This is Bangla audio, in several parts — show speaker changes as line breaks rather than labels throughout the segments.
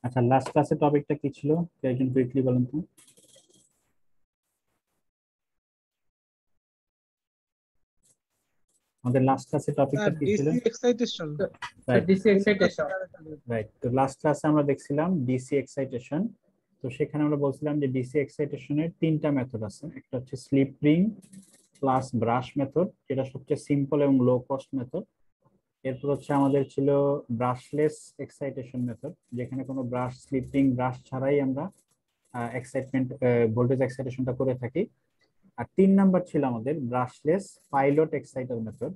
আচ্ছা, লাস্ট ক্লাসের টপিকটা কি ছিল? একজন কুইকলি বলেন তো। আমাদের লাস্ট ক্লাসের টপিকটা কি ছিল?
DC excitation.
Right,
DC excitation.
Right. তো লাস্ট ক্লাসে আমরা দেখছিলাম ডিসি এক্সাইটেশন। তো সেখানে আমরা বলছিলাম যে ডিসি এক্সাইটেশনের তিনটা মেথড আছে। একটা হচ্ছে slip ring plus brush method, যেটা সবচেয়ে সিম্পল এবং লো কস্ট মেথড। এরপর হচ্ছে আমাদের ছিল ব্রাশলেস এক্সাইটেশন মেথড, যেখানে কোনো ব্রাশ, স্লিপ রিং, ব্রাশ ছাড়াই আমরা এক্সাইটমেন্ট ভোল্টেজ এক্সাইটেশনটা করে থাকি। আর 3 নাম্বার ছিল আমাদের ব্রাশলেস পাইলট এক্সাইটার মেথড,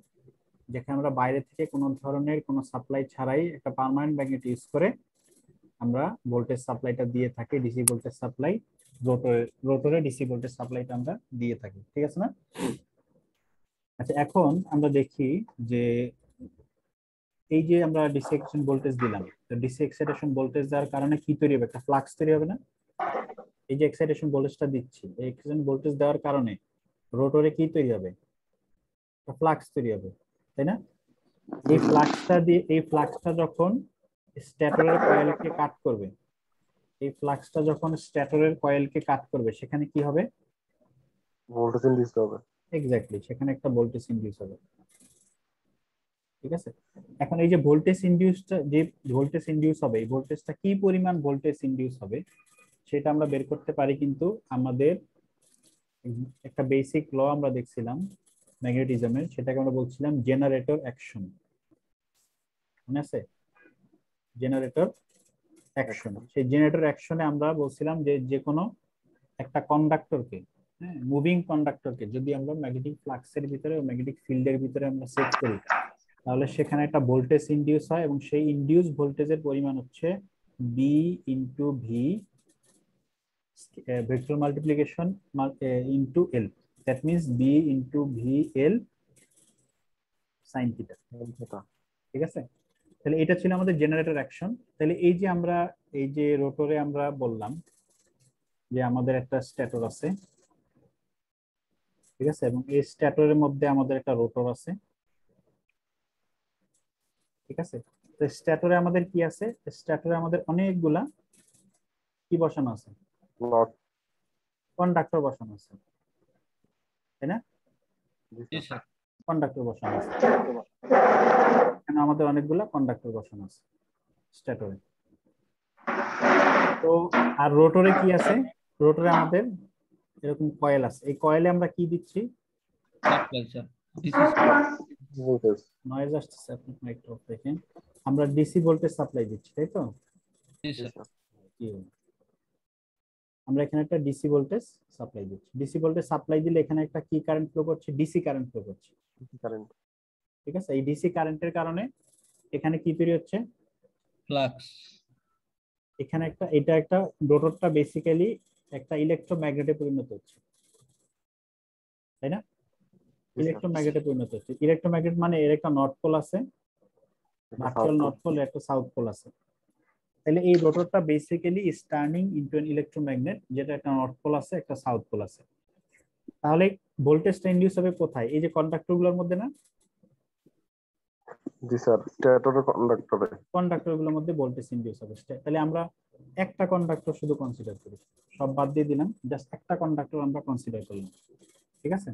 যেখানে আমরা বাইরে থেকে কোনো ধরনের কোনো সাপ্লাই ছাড়াই একটা পার্মানেন্ট ম্যাগনেট ইউজ করে আমরা ভোল্টেজ সাপ্লাইটা দিয়ে থাকি, ডিসি ভোল্টেজ সাপ্লাই। রোটরে ডিসি ভোল্টেজ সাপ্লাইটা আমরা দিয়ে থাকি, ঠিক আছে না? আচ্ছা, এখন আমরা দেখি যে এই যে আমরা ডিসি এক্সাইটেশন ভোল্টেজ দিলাম, তো ডিসি এক্সাইটেশন ভোল্টেজ দেওয়ার কারণে কি তৈরি হবে? একটা ফ্লাক্স তৈরি হবে না? এই যে এক্সাইটেশন ভোল্টেজটা দিচ্ছি, এই এক্সাইটেশন ভোল্টেজ দেওয়ার কারণে রোটরে কি তৈরি হবে? ফ্লাক্স তৈরি হবে, তাই না? এই ফ্লাক্সটা যখন স্ট্যাটরের কয়েলকে কাট করবে, এই ফ্লাক্সটা যখন স্ট্যাটরের কয়েলকে কাট করবে, সেখানে কি হবে?
ভোল্টেজ ইনডিউস হবে।
এক্স্যাক্টলি, সেখানে একটা ভোল্টেজ ইনডিউস হবে। ঠিক আছে, এখন এই যে ভোল্টেজ ইনডিউস হবে, এই ভোল্টেজটা কি পরিমাণ ভোল্টেজ ইনডিউস হবে সেটা আমরা বের করতে পারি। কিন্তু আমাদের একটা বেসিক ল আমরা দেখছিলাম ম্যাগনেটিজমের, সেটাকে আমরা বলছিলাম জেনারেটর অ্যাকশন। মনে আছে? Generator action. সেই জেনারেটর অ্যাকশনে আমরা বলছিলাম যে যে কোনো একটা কন্ডাক্টরকে, হ্যাঁ, মুভিং কন্ডাক্টরকে যদি আমরা ম্যাগনেটিক ফ্লাক্সের ভিতরে ও ম্যাগনেটিক ফিল্ডের ভিতরে আমরা সেট করি, তাহলে সেখানে একটা ভোল্টেজ ইনডিউস হয় এবং সেই ইনডিউস ভোল্টেজের পরিমাণ হচ্ছে B into V vector multiplication into L. That means B into V L sine theta. ঠিক আছে, তাহলে এটা ছিল আমাদের জেনারেটর অ্যাকশন। তাহলে এই যে আমরা এই যে রোটরে আমরা বললাম যে আমাদের একটা স্ট্যাটর আছে, ঠিক আছে, এবং এই স্ট্যাটরের মধ্যে আমাদের একটা রোটর আছে, ঠিক আছে। তো স্ট্যাটরে আমাদের কি আছে? স্ট্যাটরে আমাদের অনেকগুলা কি বসানো আছে?
নট।
কন্ডাক্টর বসানো আছে, তাই না?
জি স্যার।
কন্ডাক্টর বসানো আছে, এখানে আমাদের অনেকগুলা কন্ডাক্টর বসানো আছে স্ট্যাটরে। তো আর রোটরে কি আছে? রোটরে আমাদের এরকম কয়েল আছে। এই কয়েলে আমরা কি দিচ্ছি?
Supply sir. DC
voltage.
Noise আসছে, আপনি একটু অফ দেখেন। আমরা ডিসি ভোল্টেজ সাপ্লাই দিচ্ছি, তাই তো?
জি স্যার।
কি, আমরা এখানে একটা ডিসি ভোল্টেজ সাপ্লাই দিচ্ছি। ডিসি ভোল্টেজ সাপ্লাই দিলে এখানে একটা কি কারেন্ট ফ্লো করছে? ডিসি কারেন্ট ফ্লো করছে,
কারেন্ট।
ঠিক আছে। এই ডিসি কারেন্টের কারণে এখানে কি তৈরি হচ্ছে?
ফ্লাক্স।
এখানে এটা একটা রোটরটা বেসিক্যালি একটা ইলেকট্রোম্যাগনেটে পরিণত হচ্ছে, তাই না? ইলেকট্রোম্যাগনেটে পরিণত হচ্ছে। ইলেকট্রোম্যাগনেট মানে এর একটা নর্থ পোল আছে, ভার্চুয়াল নর্থ পোল, একটা সাউথ পোল আছে। তাহলে এই রোটরটা basically is turning into an electromagnet, যেটা একটা নর্থ পোল আছে, একটা সাউথ পোল আছে। তাহলে ভোল্টেজটা ইনডিউস হবে কোথায়? এই যে কন্ডাক্টরগুলোর মধ্যে না?
জি স্যার, স্ট্যাটরের কন্ডাক্টরে।
কন্ডাক্টরগুলোর মধ্যে ভোল্টেজ ইনডিউস হবে। তাহলে আমরা একটা কন্ডাক্টর শুধু কনসিডার করি, সব বাদ দিয়ে দিলাম, জাস্ট একটা কন্ডাক্টর আমরা কনসিডার করলাম, ঠিক আছে।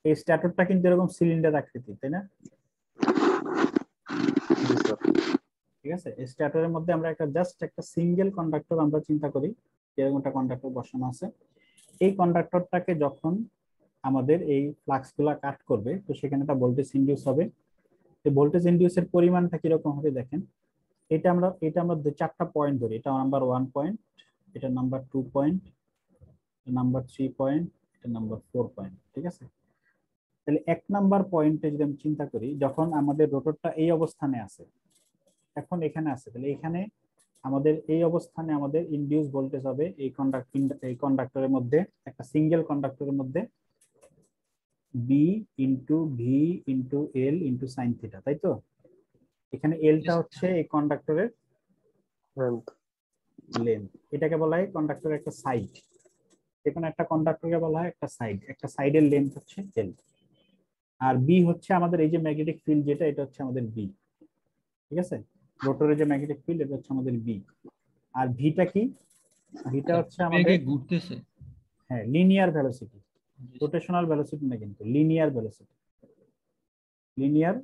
এই স্ট্যাটরটা কিন্তু এরকম সিলিন্ডার আকৃতি, তাই না?
জি স্যার।
ঠিক আছে, এই স্ট্যাটরের মধ্যে আমরা জাস্ট একটা সিঙ্গেল কন্ডাক্টর আমরা চিন্তা করি, এরকম একটা কন্ডাক্টর বসানো আছে। এই কন্ডাক্টরটাকে যখন আমাদের এই ফ্লাক্স গুলা কাট করবে, তো সেখানে একটা ভোল্টেজ ইনডিউস হবে। এই ভোল্টেজ ইনডিউসের পরিমাণটা কিরকম হবে দেখেন। এটা আমরা 4টা পয়েন্ট ধরি। এটা নাম্বার 1 পয়েন্ট, এটা নাম্বার 2 পয়েন্ট, নাম্বার 3 পয়েন্ট, এটা নাম্বার 4 পয়েন্ট, ঠিক আছে। তাহলে 1 নাম্বার পয়েন্টে যদি আমি চিন্তা করি, যখন আমাদের রোটরটা এই অবস্থানে আছে, এখন এখানে আছে, তাহলে এখানে আমাদের এই অবস্থানে আমাদের ইনডিউস ভোল্টেজ হবে এই কন্ডাক্টরের মধ্যে, একটা সিঙ্গেল কন্ডাক্টরের মধ্যে B into V into L into sine theta, তাই তো? এখানে এলটা হচ্ছে এই কন্ডাক্টরের লেন্থ, এটাকে বলা হয় কন্ডাক্টরের একটা সাইড। যেখানে একটা কন্ডাক্টরকে বলা হয় একটা সাইড, একটা সাইডের লেন্থ হচ্ছে এল। আর বি হচ্ছে আমাদের এই যে ম্যাগনেটিক ফিল্ড, যেটা এটা হচ্ছে আমাদের বি, ঠিক আছে। রোটরের যে ম্যাগনেটিক ফিল্ড এটা হচ্ছে আমাদের বি। আর ভিটা কি? ভিটা হচ্ছে
বেগে
আমাদের
ঘুরতেছে।
হ্যাঁ লিনিয়ার ভেলোসিটি,
জি,
রোটেশনাল ভেলোসিটি না, কিন্তু লিনিয়ার ভেলোসিটি, লিনিয়ার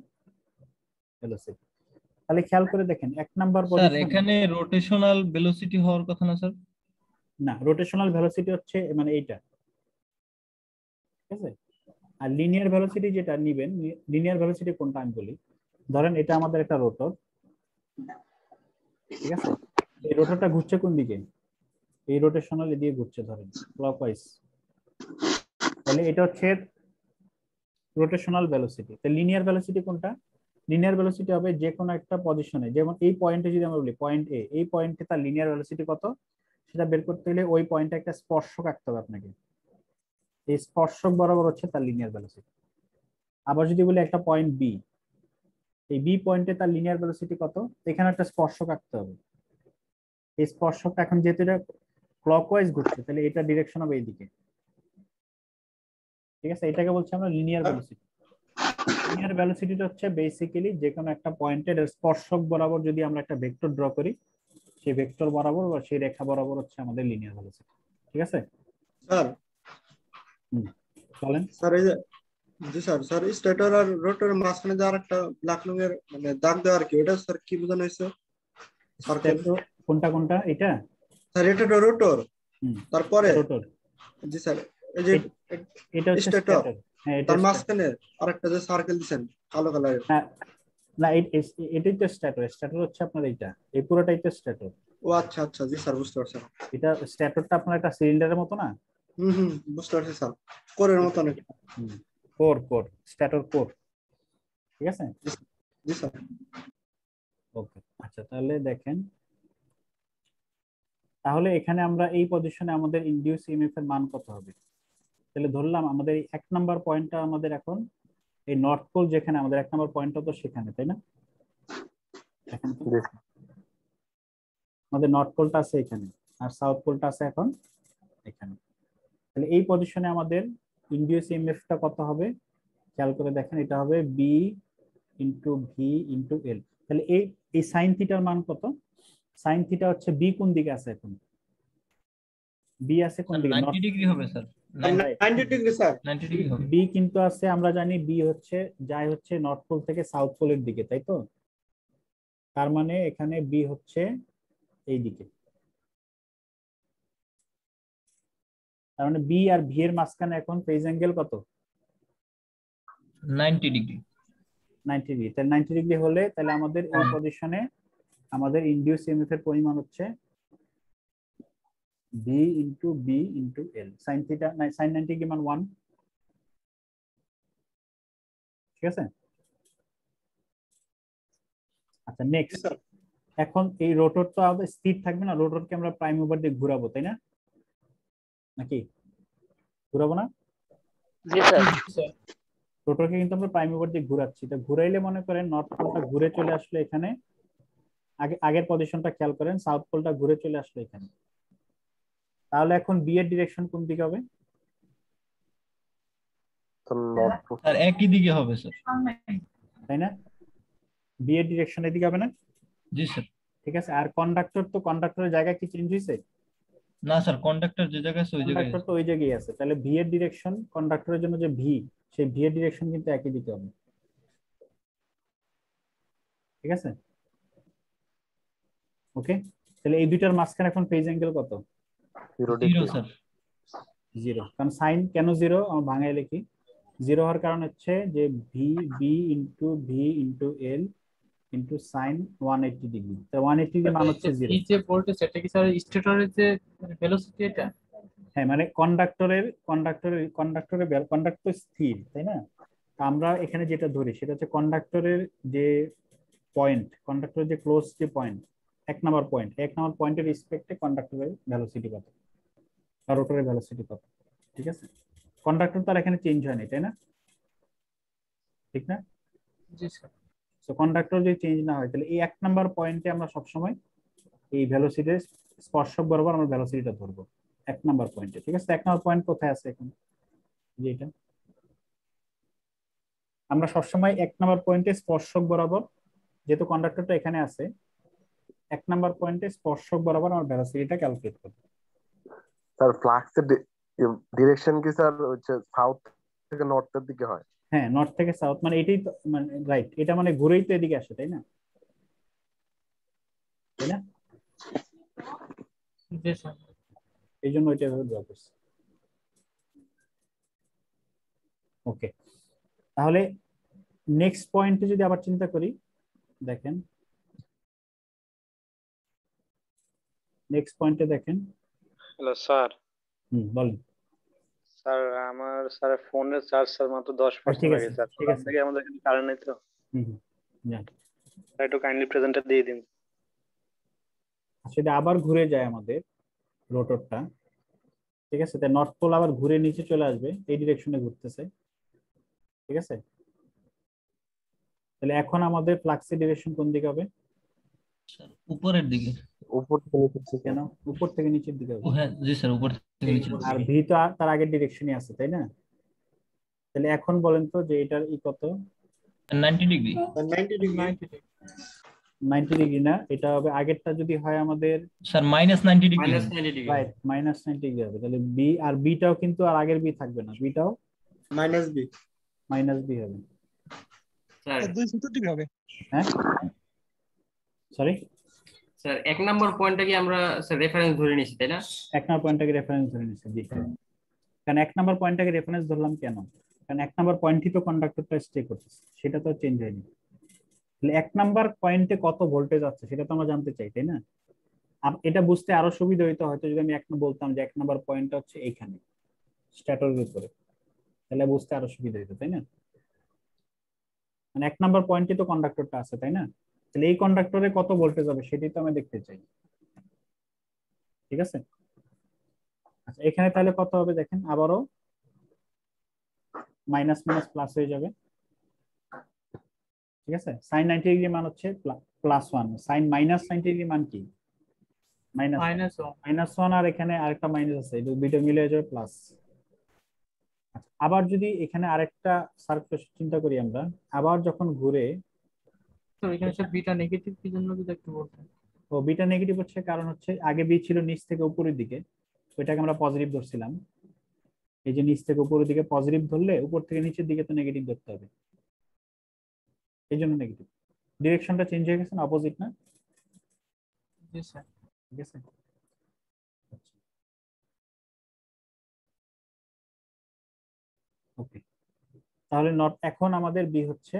ভেলোসিটি। তাহলে খেয়াল করে দেখেন 1 নাম্বার
স্যার
পজিশনে
এখানে রোটেশনাল ভেলোসিটি হওয়ার কথা না স্যার?
না, রোটেশনাল ভেলোসিটি হচ্ছে মানে এইটা, ঠিক আছে। আর লিনিয়ার ভেলোসিটি যেটা নিবেন, লিনিয়ার ভেলোসিটি কোনটা আমি বলি। ধরেন এটা আমাদের একটা রোটর, ঠিক আছে। এই রোটরটা ঘুরছে কোন দিকে? এই রোটেশনাল দিয়ে ঘুরছে ধরেন ক্লকওয়াইজ। তাহলে এটা হচ্ছে রোটেশনাল ভেলোসিটি। তো লিনিয়ার ভেলোসিটি কোনটা? লিনিয়ার ভেলোসিটি হবে যে কোনো একটা পজিশনে, যেমন এই পয়েন্টে যদি আমরা বলি পয়েন্ট এ, এই পয়েন্টে তার লিনিয়ার ভেলোসিটি কত সেটা বের করতে হলে ওই পয়েন্টে একটা স্পর্শক আঁকতে হবে আপনাকে। এই স্পর্শক বরাবর হচ্ছে তার লিনিয়ার ভেলোসিটি। আবার যদি বলি একটা পয়েন্ট বি, এই বি পয়েন্টে তার লিনিয়ার ভেলোসিটি কত, এখানে একটা স্পর্শক আঁকতে হবে। এই স্পর্শকটা এখন যেহেতু এটা ক্লকওয়াইজ ঘুরছে, তাহলে এটা ডিরেকশন হবে এইদিকে, ঠিক আছে। এটাকে বলছি আমরা লিনিয়ার ভেলোসিটি। লিনিয়ার ভেলোসিটিটা হচ্ছে বেসিক্যালি যে কোনো একটা পয়েন্টের স্পর্শক বরাবর যদি আমরা একটা ভেক্টর ড্র করি, সেই ভেক্টর বরাবর বা সেই রেখা বরাবর হচ্ছে আমাদের লিনিয়ার ভেলোসিটি, ঠিক আছে।
স্যার
বলেন।
স্যার এই যে জি স্যার স্যার স্টেটর আর রোটরের মাঝখানে যে আরেকটা ব্ল্যাক রঙের মানে দাগ দেওয়া আর কি, ওটা স্যার কি বোঝানো হয়েছে? সার্কেল।
কোনটা কোনটা? এটা
স্যার এটা তো রোটর, তারপরে
রোটর।
জি স্যার এই যে
এটা হচ্ছে
স্টেটর,
স্ট্যাটর। হ্যাঁ এটা
তার মাঝখানে আরেকটা যে সার্কেল দিছেন কালো কালারের।
না, এটাই তো স্ট্যাটর। স্ট্যাটর হচ্ছে আপনার এইটা, এই পুরোটাই তো স্ট্যাটর।
ও আচ্ছা আচ্ছা, জি স্যার বুঝতে পারছি।
এটা স্ট্যাটরটা আপনার একটা সিলিন্ডারের মতো না?
বুঝতে পারছি স্যার, কোরের মতো নাকি?
কোর, কোর, স্ট্যাটর কোর, ঠিক আছে।
জি স্যার।
ওকে, আচ্ছা তাহলে দেখেন, তাহলে এখানে আমরা এই পজিশনে আমাদের ইনডিউস ইএমএফ এর মান কত হবে? তাহলে ধরলাম আমাদের এই 1 নাম্বার পয়েন্টটা আমাদের এখন এই নর্থ পোল, যেখানে আমাদের 1 নাম্বার পয়েন্টটা তো সেখানে, তাই না? এখন তো আমাদের নর্থ পোলটা আছে এখানে, আর সাউথ পোলটা আছে এখন এখানে। তাহলে এই পজিশনে আমাদের ইনডিউস ইএমএফটা কত হবে? খেয়াল করে দেখেন, এটা হবে বি ইন্টু ভি ইন্টু এল। তাহলে এই এই সাইন থিটার মান কত? সাইন থিটা হচ্ছে বি কোন দিকে আছে এখন? বি আছে কোন দিকে?
90 ডিগ্রি হবে স্যার।
90 degree sir.
90 ডিগ্রি হবে।
বি কিন্তু আছে, আমরা জানি বি হচ্ছে যায় হচ্ছে নর্থ পোল থেকে সাউথ পোলের দিকে, তাই তো? তার মানে এখানে বি হচ্ছে এই দিকে। তার মানে বি আর ভি এর মাঝখানে এখন ফেজ অ্যাঙ্গেল কত?
90 ডিগ্রি।
90 ডিগ্রি। তাহলে 90 ডিগ্রি হলে তাহলে আমাদের এই পজিশনে আমাদের ইনডিউস ইএমএফ এর পরিমাণ হচ্ছে B into B into L. Sine theta sine 90 degree মান 1, ঠিক আছে। আচ্ছা
জি
নেক্সট,
স্যার।
এখন এই রোটর তো আমাদের স্থির থাকবে না, রোটরকে আমরা প্রাইম মুভার দিয়ে ঘোরাবো, তাই না? নাকি ঘোরাবো না?
জি স্যার।
রোটরকে কিন্তু আমরা প্রাইম মুভার দিয়ে ঘোরাচ্ছি। তো ঘুরাইলে মনে করেন নর্থ পোলটা ঘুরে চলে আসলো এখানে, আগের পজিশনটা খেয়াল করেন, সাউথ পোলটা ঘুরে চলে আসলো এখানে। তাহলে এখন বি এর ডিরেকশন কোন দিকে হবে?
স্যার একই দিকে হবে স্যার।
তাই না? বি এর ডিরেকশন এদিকে হবে না?
জি স্যার।
ঠিক আছে। আর কন্ডাক্টর, তো কন্ডাক্টরের জায়গা কি চেঞ্জ হয়েছে?
না স্যার, কন্ডাক্টর যে জায়গায় আছে ওই জায়গায়
কন্ডাক্টর তো ওই জায়গায় আছে। তাহলে ভি এর ডিরেকশন, কন্ডাক্টরের জন্য যে ভি, সেই ভি এর ডিরেকশন কিন্তু একই দিকে হবে, ঠিক আছে। ওকে, তাহলে এই দুইটার মাঝখানে এখন ফেজ অ্যাঙ্গেল কত?
0 স্যার।
0। কারণ সাইন কেন 0 আমরা ভাঙায় লিখি, 0 হওয়ার কারণ হচ্ছে যে V B into V into L into sine 180 degree. তো 180 ডিগ্রি মান হচ্ছে 0।
এই যে ভোল্টেজ এটা কি স্যার স্টেটরের যে ভেলোসিটি এটা?
হ্যাঁ, মানে কন্ডাক্টর স্থির, তাই না? আমরা এখানে যেটা ধরি সেটা হচ্ছে কন্ডাক্টরের যে পয়েন্ট, কন্ডাক্টরের যে ক্লোজ যে পয়েন্ট, 1 নাম্বার পয়েন্ট, 1 নাম্বার পয়েন্টের রেসপেক্টে কন্ডাক্টরের ভেলোসিটি কত আর রোটরের ভেলোসিটি কত, ঠিক আছে। কন্ডাক্টর তার এখানে চেঞ্জ হয়নি, তাই না? ঠিক না?
জি স্যার।
সো কন্ডাক্টর যদি চেঞ্জ না হয়, তাহলে এই 1 নাম্বার পয়েন্টে আমরা সবসময় এই ভেলোসিটির স্পর্শক বরাবর আমরা ভেলোসিটিটা ধরবো 1 নাম্বার পয়েন্টে, ঠিক আছে। 1 নাম্বার পয়েন্ট কোথায় আছে এখন? যে এটা আমরা সবসময় 1 নাম্বার পয়েন্টে স্পর্শক বরাবর যেহেতু কন্ডাক্টরটা এখানে আছে, 1 নাম্বার পয়েন্টে স্পর্শক বরাবর আমার ভেলোসিটিটা ক্যালকুলেট করব।
স্যার ফ্লাক্সের ডিরেকশন কি স্যার হচ্ছে সাউথ থেকে নর্থের দিকে হয়?
হ্যাঁ, নর্থ থেকে সাউথ, মানে এটাই তো, মানে রাইট, এটা মানে ঘুরেই তো এদিকে আসে, তাই না? তাই না?
জি স্যার।
এই জন্য ওইটা এভাবে ড্র করছি। ওকে, তাহলে নেক্সট পয়েন্টে যদি আবার চিন্তা করি, দেখেন নেক্সট পয়েন্টে দেখেন।
Hello sir.
বলেন।
স্যার আমার স্যার ফোনের চার্জ স্যার মাত্র 10%
ঠিক
লাগে
আছে,
স্যার।
ঠিক আছে।
থেকে আমাদের এখানে কারেন্ট নেই তো।
হুম হুম, জানি।
স্যার একটু কাইন্ডলি প্রেজেন্টটা দিয়ে দিন।
সেটা আবার ঘুরে যায় আমাদের রোটরটা, ঠিক আছে? তাই নর্থ পোল আবার ঘুরে নিচে চলে আসবে, এই ডিরেকশনে ঘুরতেছে, ঠিক আছে? তাহলে এখন আমাদের ফ্লাক্সের ডিরেকশন কোন দিকে হবে?
স্যার উপরের দিকে।
উপর থেকে নিচের দিকে।
কেন উপর থেকে নিচের দিকে হবে?
ও হ্যাঁ জি স্যার, উপর থেকে নিচের
আর
দিকে।
ভি তো তার আগের ডিরেকশনই আছে, তাই না? তাহলে এখন বলেন তো যে এটার ই কত?
90 ডিগ্রি।
90 ডিগ্রি।
90 ডিগ্রি না, এটা হবে আগেরটা যদি হয় আমাদের
স্যার -90 ডিগ্রি।
রাইট, -90 ডিগ্রি হবে। তাহলে বি আর বিটাও কিন্তু আর আগের বি থাকবে না, বিটাও
মাইনাস বি।
বি হবে।
স্যার
270 ডিগ্রি হবে।
হ্যাঁ, সরি,
স্যার 1 নম্বর পয়েন্টটা কি আমরা স্যার রেফারেন্স ধরে নিয়েছি, তাই না?
1 নম্বর পয়েন্টটাকে রেফারেন্স ধরে নিচ্ছি, জি। কারণ 1 নম্বর পয়েন্টটাকে রেফারেন্স ধরলাম কেন? কারণ 1 নম্বর পয়েন্টই তো কন্ডাক্টরটা স্টে করতেছে, সেটা তো চেঞ্জ হয়নি। তাহলে 1 নাম্বার পয়েন্টে কত ভোল্টেজ আছে সেটা তো আমরা জানতে চাই, তাই না? এটা বুঝতে আরো সুবিধা হইতো হয়তো যদি আমি বলতাম যে 1 নাম্বার পয়েন্টটা হচ্ছে এইখানে স্ট্যাটরের উপরে, তাহলে বুঝতে আরো সুবিধা হইতো, তাই না? মানে 1 নাম্বার পয়েন্টে তো কন্ডাক্টরটা আছে, তাই না? তাহলে এই কন্ডাক্টরে কত ভোল্টেজ হবে সেটাই তো আমি দেখতে চাই, ঠিক আছে? আচ্ছা, এখানে তাহলে কত হবে দেখেন, আবারও মাইনাস মাইনাস প্লাস হয়ে যাবে, ঠিক আছে? সাইন 90 ডিগ্রি মান হচ্ছে +1, সাইন -90 ডিগ্রি মান কি? -1, আর এখানে আরেকটা মাইনাস আছে, এই দুইটা মিলে হয়ে যাবে প্লাস। আবার যদি এখানে আরেকটা সার্কুলেশন চিন্তা করি আমরা, আবার যখন ঘুরে,
তো এখানে স্যার বিটা নেগেটিভ কি জন্য যদি একটু বলতেন।
ও বিটা নেগেটিভ হচ্ছে কারণ হচ্ছে আগে বি ছিল নিচ থেকে উপরের দিকে, ওইটাকে আমরা পজিটিভ ধরছিলাম। এই যে নিচ থেকে উপরের দিকে পজিটিভ ধরলে উপর থেকে নিচের দিকে তো নেগেটিভ ধরতে হবে, এই জন্য নেগেটিভ। ডিরেকশনটা চেঞ্জ হয়ে গেছে না, অপোজিট না?
জি স্যার।
ঠিক আছে, ওকে। তাহলে নট এখন আমাদের বি হচ্ছে,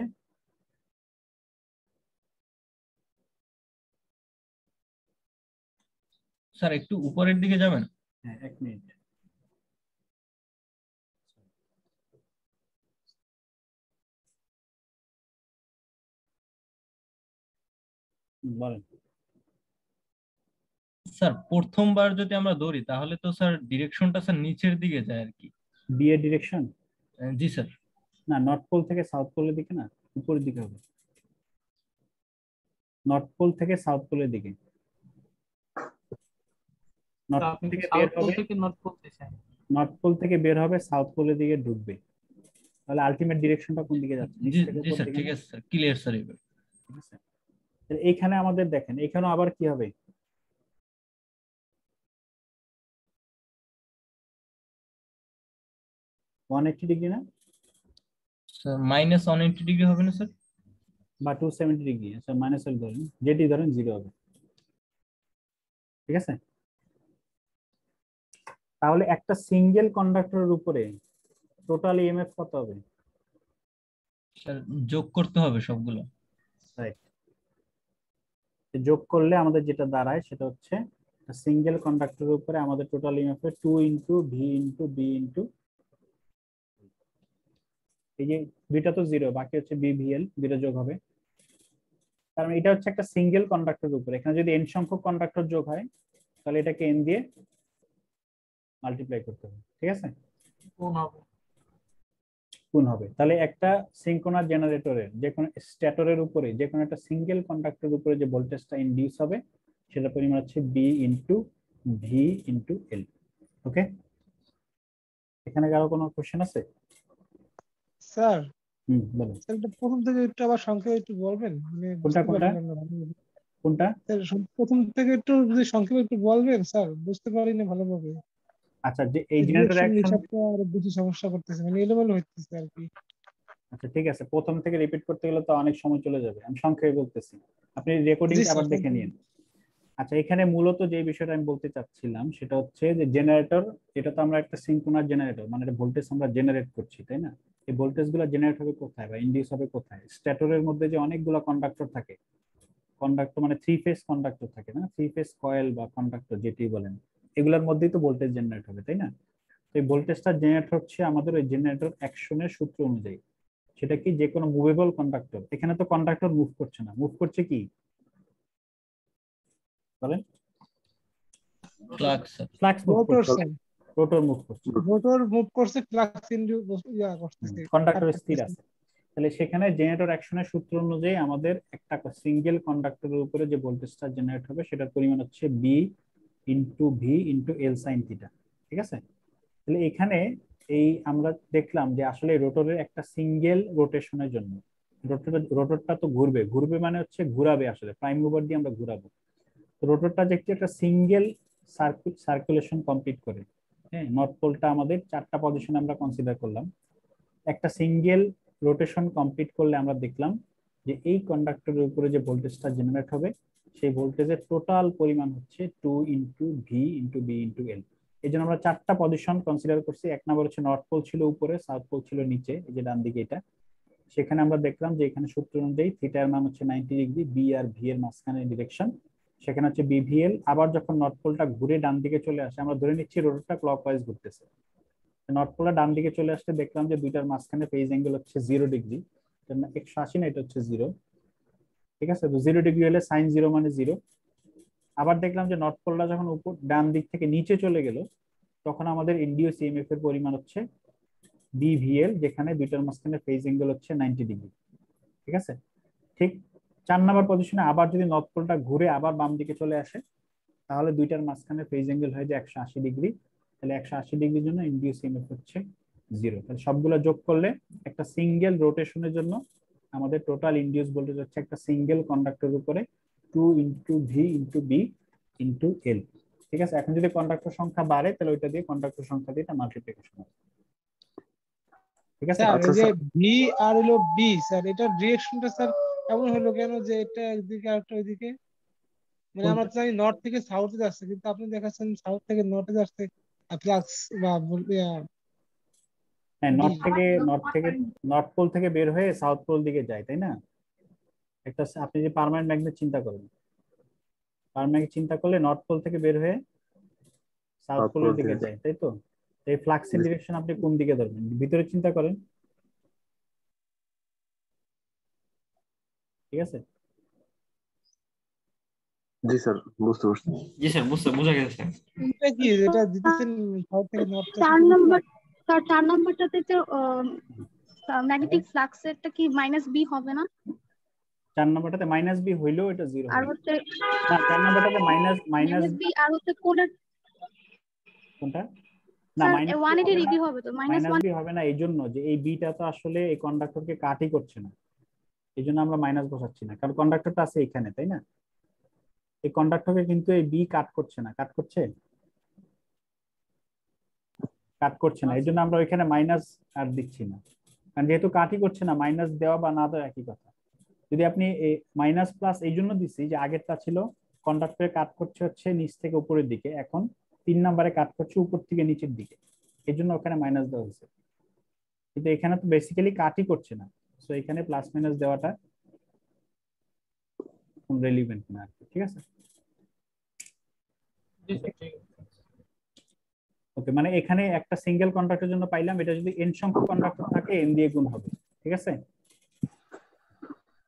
স্যার একটু উপরের দিকে যাবেন।
হ্যাঁ 1 মিনিট, বলেন।
স্যার প্রথমবার যদি আমরা ধরি তাহলে তো স্যার ডিরেকশনটা স্যার নিচের দিকে যায় আর কি।
বি এর ডিরেকশন
জি স্যার।
না, নর্থ পোল থেকে সাউথ পোলের দিকে না, উপরের দিকে হবে। নর্থ পোল থেকে সাউথ পোলের দিকে, নর্থ
আপনি
থেকে
সাউথ
বের
পোল
হবে,
থেকে নর্থ পোল দিয়েছেন।
নর্থ পোল থেকে বের হবে সাউথ পোলের দিকে ঢুকবে। তাহলে আলটিমেট ডিরেকশনটা কোন দিকে যাচ্ছে? নিচ
জি
থেকে
জি
উপর
স্যার,
দিকে
ঠিক
না?
আছে স্যার, ক্লিয়ার স্যার এবার।
ঠিক আছে, তাহলে এইখানে আমাদের দেখেন, এখানেও আবার কি হবে? -180 ডিগ্রি না,
স্যার -180 ডিগ্রি হবে না স্যার?
বা 270 ডিগ্রি, আচ্ছা মাইনাস ধরেন, যেটি ধরেন 0 হবে, ঠিক আছে? তাহলে একটা সিঙ্গেল কন্ডাক্টরের উপরে টোটাল ইএমএফ কত হবে?
স্যার যোগ করতে হবে সবগুলো।
রাইট, যোগ করলে আমাদের যেটা দাঁড়ায় সেটা হচ্ছে সিঙ্গেল কন্ডাক্টরের উপরে আমাদের total EMF 2 into V into B into, এই যে দুইটা তো 0, বাকি হচ্ছে বি ভিএল, দুইটা যোগ হবে। কারণ এটা হচ্ছে একটা সিঙ্গেল কন্ডাক্টরের উপরে, এখানে যদি এন সংখ্যক কন্ডাক্টর যোগ হয় তাহলে এটাকে এন দিয়ে মাল্টিপ্লাই করতে হবে, ঠিক আছে?
কোন হবে?
গুণ হবে। তাহলে একটা সিঙ্ক্রোনাস জেনারেটরের যে কোনো স্ট্যাটরের উপরে যে কোনো একটা সিঙ্গেল কন্ডাক্টরের উপরে যে ভোল্টেজটা ইনডিউস হবে সেটা পরিমাণ হচ্ছে বি ইন্টু ভি ইন্টু এল। ওকে, এখানে কারো কোনো কোশ্চেন আছে?
স্যার
বলুন
স্যার এটা প্রথম থেকে একটু আবার সংক্ষেপে একটু বলবেন, মানে
কোনটা
বুঝতে
কোনটা
পারিনি আমরা ভালোভাবে।
কোনটা
স্যার প্রথম থেকে একটু যদি সংক্ষেপে একটু বলবেন স্যার, বুঝতে পারিনি ভালোভাবে।
আচ্ছা, যে এই জেনারেটর
ডিরেকশন
অ্যাকশন,
হিসাবটা আরো বেশি সমস্যা করতেছে, মানে এলোমেলো হইতেছে আর কি।
আচ্ছা ঠিক আছে, প্রথম থেকে রিপিট করতে গেলে তো অনেক সময় চলে যাবে, আমি সংক্ষেপে বলতেছি, আপনি
জি
রেকর্ডিংটা
স্যার
আবার দেখে নিন। আচ্ছা, এখানে মূলত যে বিষয়টা আমি বলতে চাচ্ছিলাম সেটা হচ্ছে যে জেনারেটর, এটা তো আমরা একটা সিনক্রোনাস জেনারেটর, মানে এটা ভোল্টেজ আমরা জেনারেট করছি, তাই না? এই ভোল্টেজ গুলো জেনারেট হবে কোথায় বা ইন্ডিউস হবে কোথায়? স্ট্যাটরের মধ্যে যে অনেকগুলো কন্ডাক্টর থাকে, কন্ডাক্টর মানে থ্রি ফেজ কন্ডাক্টর থাকে না, থ্রি ফেজ কয়েল বা কন্ডাক্টর যেটি বলেন, এগুলোর মধ্যেই তো ভোল্টেজ জেনারেট হবে, তাই না? তো এই ভোল্টেজটা জেনারেট হচ্ছে আমাদের ওই জেনারেটর অ্যাকশনের সূত্র অনুযায়ী। সেটা কি, যে কোনো মুভেবল কন্ডাক্টর, এখানে তো কন্ডাক্টর মুভ করছে না, মুভ করছে কি বলেন?
ফ্লাক্স।
ফ্লাক্স মুভ
রোটর
করছে,
স্যার,
রোটর মুভ করছে,
রোটর মুভ করছে, ফ্লাক্স ইয়া করতেছে,
কন্ডাক্টর
কাট
স্থির
করতেছে।
আছে। তাহলে সেখানে জেনারেটর অ্যাকশনের সূত্র অনুযায়ী আমাদের একটা সিঙ্গেল কন্ডাক্টরের উপরে যে ভোল্টেজটা জেনারেট হবে সেটার পরিমাণ হচ্ছে B into V into L sine theta, ঠিক আছে? তাহলে এখানে এই আমরা দেখলাম যে আসলে রোটরের একটা সিঙ্গেল রোটেশনের জন্য রোটরটা তো ঘুরবে, ঘুরবে মানে হচ্ছে ঘুরাবে, আসলে প্রাইম মুভার দিয়ে আমরা ঘুরাবো। রোটরটা দেখতে একটা সিঙ্গেল সার্কুলেশন কমপ্লিট করে, হ্যাঁ, নর্থ পোলটা আমাদের চারটা পজিশন আমরা কনসিডার করলাম। একটা সিঙ্গেল রোটেশন কমপ্লিট করলে আমরা দেখলাম যে এই কন্ডাক্টরের উপরে যে ভোল্টেজটা জেনারেট হবে সেই ভোল্টেজের টোটাল পরিমাণ হচ্ছে 2 into V into B into L. এই জন্য আমরা চারটা পজিশন কনসিডার করছি। এক নম্বর হচ্ছে নর্থ পোল ছিল উপরে, সাউথ পোল ছিল নিচে, এই যে ডান দিকে এটা। সেখানে আমরা দেখলাম যে এখানে সূত্র অনুযায়ী থিটার মান হচ্ছে 90 ডিগ্রি, বি আর ভি এর মাঝখানে ডিরেকশন, সেখানে হচ্ছে বিভিএল। আবার যখন নর্থ পোলটা ঘুরে ডান দিকে চলে আসে, আমরা ধরে নিচ্ছি রোটরটা ক্লকওয়াইজ ঘুরতেছে, নর্থ পোলটা ডান দিকে চলে আসতে দেখলাম যে দুইটার মাঝখানে ফেজ অ্যাঙ্গেল হচ্ছে 0 ডিগ্রি, 180 না, এটা হচ্ছে 0, ঠিক আছে? তো 0 ডিগ্রি হলে সাইন 0 মানে 0। আবার দেখলাম যে নর্থ পোলটা যখন উপর ডান দিক থেকে নিচে চলে গেল তখন আমাদের ইন্ডিউস ইএমএফ এর পরিমাণ হচ্ছে বিভিএল, যেখানে দুইটার মাঝখানে ফেজ অ্যাঙ্গেল হচ্ছে 90 ডিগ্রি, ঠিক আছে? ঠিক 4 নাম্বার পজিশনে আবার যদি নর্থ পোলটা ঘুরে আবার বাম দিকে চলে আসে তাহলে দুইটার মাঝখানে ফেজ অ্যাঙ্গেল হয়ে যায় 180 ডিগ্রি। তাহলে 180 ডিগ্রির জন্য ইন্ডিউস ইএমএফ হচ্ছে 0। তাহলে সবগুলো যোগ করলে একটা সিঙ্গেল রোটেশনের জন্য আমাদের টোটাল ইন্ডিউস ভোল্টেজ হচ্ছে একটা সিঙ্গেল কন্ডাক্টরের উপরে 2 into V into B into L, ঠিক আছে? এখন যদি কন্ডাক্টর সংখ্যা বাড়ে তাহলে ওইটা দিয়ে কন্ডাক্টর সংখ্যা দিয়ে এটা মাল্টিপ্লিকেশন হবে, ঠিক আছে?
স্যার
আচ্ছা
এই যে
স্যার,
ভি আর হলো বি স্যার, এটার ডিরেকশনটা স্যার এমন হলো কেন যে এটা একদিকে আর একটা ওইদিকে? মানে আমরা তো জানি নর্থ থেকে সাউথে যাচ্ছে, কিন্তু আপনি দেখাচ্ছেন সাউথ থেকে নর্থে যাচ্ছে ফ্লাক্স বা
হ্যাঁ,
বি।
নর্থ পোল থেকে বের হয়ে সাউথ পোল দিকে যায়, তাই না? একটা আপনি যে পার্মানেন্ট ম্যাগনেট চিন্তা করেন, পার্মানেন্ট চিন্তা করলে নর্থ পোল থেকে বের হয়ে সাউথ
সাউথ
পোলের
পোল
দিকে
থেকে।
যায়, তাই তো? এই ফ্লাক্সের
জি
ডিরেকশন আপনি কোন দিকে ধরবেন, ভিতরে চিন্তা করেন, ঠিক আছে?
জি স্যার, বুঝতে পারছি।
জি স্যার, বোঝা গেছে।
এটা কি যেটা দিতেছেন সাউথ থেকে নর্থ যাচ্ছে
চার
কিন্তু
নম্বর,
flat?
স্যার 4 নম্বরটাতে তো ম্যাগনেটিক ফ্লাক্সের টা কি মাইনাস বি হবে না?
4 নম্বরটাতে মাইনাস বি হইলেও এটা 0
আর
হবে
হচ্ছে
না। 4 নম্বরটাতে মাইনাস মাইনাস
মাইনাস বি আর হচ্ছে কোণের,
কোনটা? না,
স্যার
মাইনাস বি
180
হবে না,
ডিগ্রি হবে তো, মাইনাস
মাইনাস বি হবে না এই জন্য যে এই বিটা তো আসলে এই কন্ডাক্টরকে কাটই করছে না, এই জন্য আমরা মাইনাস বসাচ্ছি না, কারণ কন্ডাক্টরটা আছে এখানে, তাই না? এই কন্ডাক্টরকে কিন্তু এই বি কাট করছে না, কাট করছে, কাট করছে না, এই জন্য আমরা ওইখানে মাইনাস আর দিচ্ছি না, কারণ যেহেতু কাটই করছে না, মাইনাস দেওয়া বা না দেওয়া একই কথা। যদি আপনি মাইনাস প্লাস এই জন্য দিচ্ছি যে আগেরটা ছিল কন্ডাক্টরে কাট করছে হচ্ছে নিচ থেকে উপরের দিকে, এখন 3 নম্বরে কাট করছে উপর থেকে নিচের দিকে, এই জন্য ওখানে মাইনাস দেওয়া হয়েছে। কিন্তু এখানে তো বেসিক্যালি কাটই করছে না, সো এখানে প্লাস মাইনাস দেওয়াটা রেলিভেন্ট না আর কি, ঠিক আছে?
জি স্যার, ঠিক আছে।
ওকে, মানে এখানে একটা সিঙ্গেল কন্ডাক্টরের জন্য পাইলাম, এটা যদি এন সংখ্যক কন্ডাক্টর থাকে এন দিয়ে গুণ হবে, ঠিক আছে?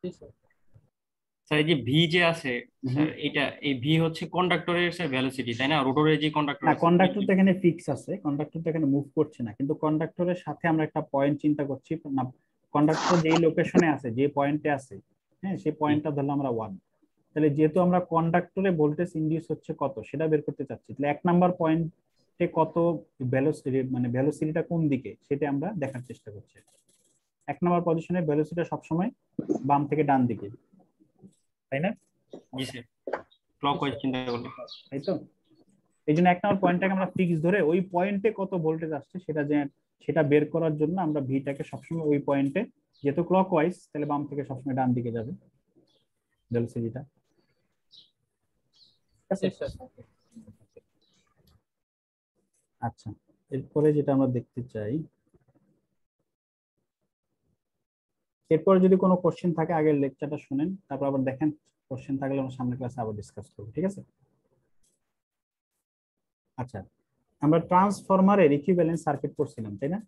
জি স্যার।
স্যার এই যে ভি যে আছে স্যার, এটা এই ভি হচ্ছে কন্ডাক্টরের স্যার ভেলোসিটি, তাই না? রোটরের যে কন্ডাক্টর
না,
আছে
কন্ডাক্টর তো এখানে ফিক্স আছে, কন্ডাক্টর তো এখানে মুভ করছে না, কিন্তু কন্ডাক্টরের সাথে আমরা একটা পয়েন্ট চিন্তা করছি না, কন্ডাক্টর যেই লোকেশনে আছে, যে পয়েন্টে আছে, হ্যাঁ, সেই পয়েন্টটা ধরলাম আমরা 1। তাহলে যেহেতু আমরা কন্ডাক্টরে ভোল্টেজ ইনডিউস হচ্ছে কত সেটা বের করতে চাচ্ছি, তাহলে 1 নাম্বার পয়েন্টে কত ভেলোসিটি, মানে ভেলোসিটিটা কোন দিকে সেটা আমরা দেখার চেষ্টা করছি। 1 নম্বর পজিশনে ভেলোসিটি সবসময় বাম থেকে ডান দিকে, তাই না?
জি স্যার, ক্লকওয়াইজ চিন্তা করলে।
তাই তো, এই জন্য 1 নম্বর পয়েন্টটাকে আমরা ফিক্স ধরে ওই পয়েন্টে কত ভোল্টেজ আসছে সেটা বের করার জন্য আমরা ভিটাকে সবসময় ওই পয়েন্টে, যেহেতু ক্লকওয়াইজ তাহলে বাম থেকে সবসময় ডান দিকে যাবে ভেলোসিটিটা। আচ্ছা, এরপরে যেটা আমরা দেখতে চাই, এরপরে যদি কোনো কোশ্চেন থাকে আগের লেকচারটা শুনেন, তারপর আবার দেখেন, কোশ্চেন থাকলে আমরা সামনের ক্লাসে আবার ডিসকাস করব, ঠিক আছে? আচ্ছা, আমরা ট্রান্সফরমারের ইকুইভ্যালেন্ট সার্কিট পড়ছিলাম, তাই না?